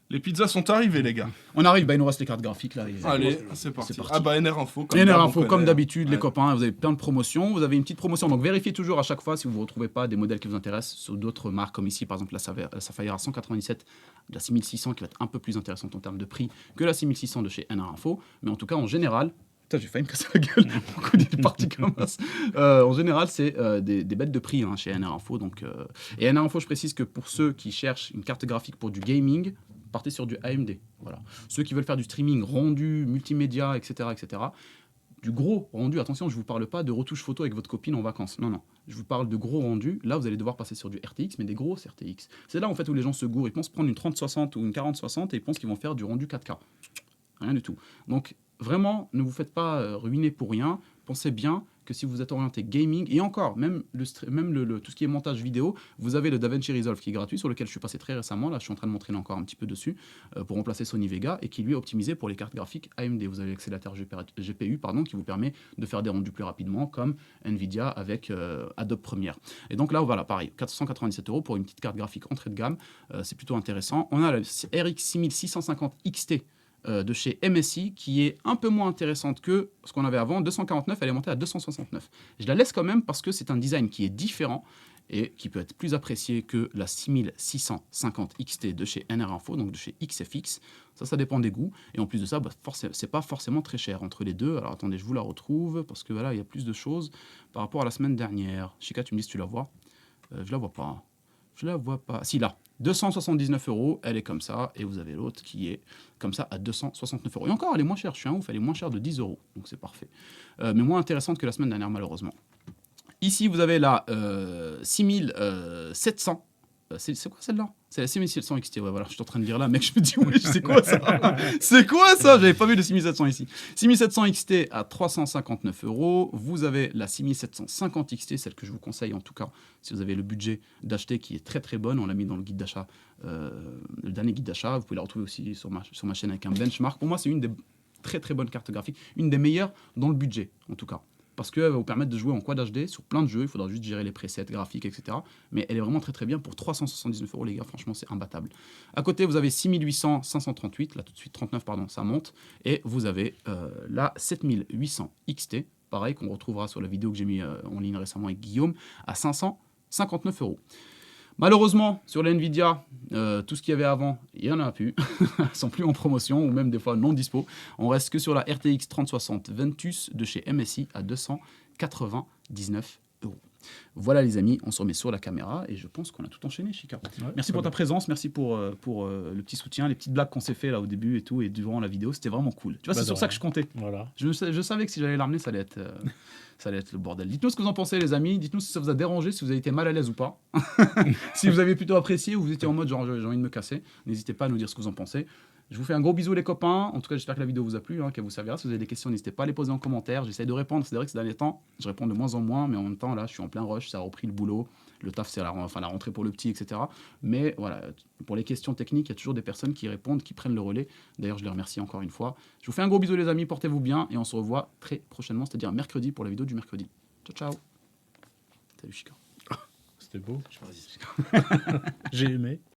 Les pizzas sont arrivées, les gars. On arrive, bah, il nous reste les cartes graphiques là. Allez, c'est parti. C'est parti. Ah bah NR Info. NR d'hab, on Info, comme connaît. d'habitude, les Ouais. copains, vous avez plein de promotions. Vous avez une petite promotion, donc vérifiez toujours à chaque fois si vous ne retrouvez pas des modèles qui vous intéressent sur d'autres marques, comme ici, par exemple, la Sapphire à 197, la 6600 qui va être un peu plus intéressante en termes de prix que la 6600 de chez NR Info. Mais en tout cas, en général, putain, j'ai failli me casser la gueule. Pourquoi il est parti comme ça? En général, c'est des bêtes de prix hein, chez NR Info. Donc, et NR Info, je précise que pour ceux qui cherchent une carte graphique pour du gaming, partez sur du AMD. Voilà. Ceux qui veulent faire du streaming rendu, multimédia, etc., du gros rendu, attention, je ne vous parle pas de retouche photo avec votre copine en vacances. Non, non. Je vous parle de gros rendu. Là, vous allez devoir passer sur du RTX, mais des grosses RTX. C'est là en fait où les gens se gourrent. Ils pensent prendre une 3060 ou une 4060 et ils pensent qu'ils vont faire du rendu 4K. Rien du tout. Donc, vraiment, ne vous faites pas ruiner pour rien. Pensez bien que si vous êtes orienté gaming, et encore, même, tout ce qui est montage vidéo, vous avez le DaVinci Resolve qui est gratuit, sur lequel je suis passé très récemment. Là, je suis en train de m'entraîner encore un petit peu dessus pour remplacer Sony Vega et qui lui est optimisé pour les cartes graphiques AMD. Vous avez l'accélérateur GPU qui vous permet de faire des rendus plus rapidement, comme Nvidia avec Adobe Premiere. Et donc là, voilà, pareil, 497 € pour une petite carte graphique entrée de gamme. C'est plutôt intéressant. On a la RX 6650 XT de chez MSI qui est un peu moins intéressante que ce qu'on avait avant. 249, elle est montée à 269. Je la laisse quand même parce que c'est un design qui est différent et qui peut être plus apprécié que la 6650 XT de chez NR Info, donc de chez XFX. Ça dépend des goûts. Et en plus de ça, c'est pas forcément très cher entre les deux. Alors attendez, je vous la retrouve parce que voilà, il y a plus de choses par rapport à la semaine dernière. Chica, tu me dis si tu la vois. Je la vois pas. Je la vois pas. Si, là. 279 €, elle est comme ça, et vous avez l'autre qui est comme ça à 269 €. Et encore, elle est moins chère, je suis un ouf, elle est moins chère de 10 €, donc c'est parfait. Mais moins intéressante que la semaine dernière, malheureusement. Ici, vous avez la 6700. C'est quoi celle-là? C'est la 6700 XT, ouais, voilà, je suis en train de lire là, mec, je me dis, ouais, c'est quoi ça? C'est quoi ça? J'avais pas vu de 6700 ici. 6700 XT à 359 €. Vous avez la 6750 XT, celle que je vous conseille en tout cas, si vous avez le budget d'acheter, qui est très très bonne. On l'a mis dans le guide d'achat, le dernier guide d'achat. Vous pouvez la retrouver aussi sur ma chaîne avec un benchmark. Pour moi, c'est une des très très bonnes cartes graphiques, une des meilleures dans le budget en tout cas. Parce qu'elle va vous permettre de jouer en Quad HD sur plein de jeux. Il faudra juste gérer les presets graphiques, etc. Mais elle est vraiment très très bien pour 379 €, les gars. Franchement, c'est imbattable. À côté, vous avez 6800, 538. Là, tout de suite, 39, pardon, ça monte. Et vous avez la 7800 XT. Pareil, qu'on retrouvera sur la vidéo que j'ai mis en ligne récemment avec Guillaume, à 559 €. Malheureusement, sur la Nvidia, tout ce qu'il y avait avant, il n'y en a plus. Elles sont plus en promotion ou même des fois non dispo. On reste que sur la RTX 3060 Ventus de chez MSI à 299 €. Voilà les amis, on se remet sur la caméra et je pense qu'on a tout enchaîné, Chika. Ouais, Merci très pour ta bien. présence, merci pour le petit soutien, les petites blagues qu'on s'est fait là au début et tout, et durant la vidéo, c'était vraiment cool. Tu vois, Bah, c'est de sur ça rien. que je comptais. Voilà. Je savais que si j'allais l'amener, ça allait être le bordel. Dites-nous ce que vous en pensez, les amis. Dites-nous si ça vous a dérangé, si vous avez été mal à l'aise ou pas. Si vous avez plutôt apprécié ou vous étiez en mode genre j'ai envie de me casser. N'hésitez pas à nous dire ce que vous en pensez. Je vous fais un gros bisou, les copains. En tout cas, j'espère que la vidéo vous a plu, qu'elle vous servira. Si vous avez des questions, n'hésitez pas à les poser en commentaire. J'essaie de répondre. C'est vrai que ces derniers temps, je réponds de moins en moins, mais en même temps, là, je suis en plein rush. Ça a repris le boulot. Le taf, c'est la rentrée pour le petit, etc. Mais voilà, pour les questions techniques, il y a toujours des personnes qui répondent, qui prennent le relais. D'ailleurs, je les remercie encore une fois. Je vous fais un gros bisou, les amis. Portez-vous bien et on se revoit très prochainement, c'est-à-dire mercredi pour la vidéo du mercredi. Ciao, ciao. Salut, Chica. C'était beau. Je me résiste. J'ai aimé.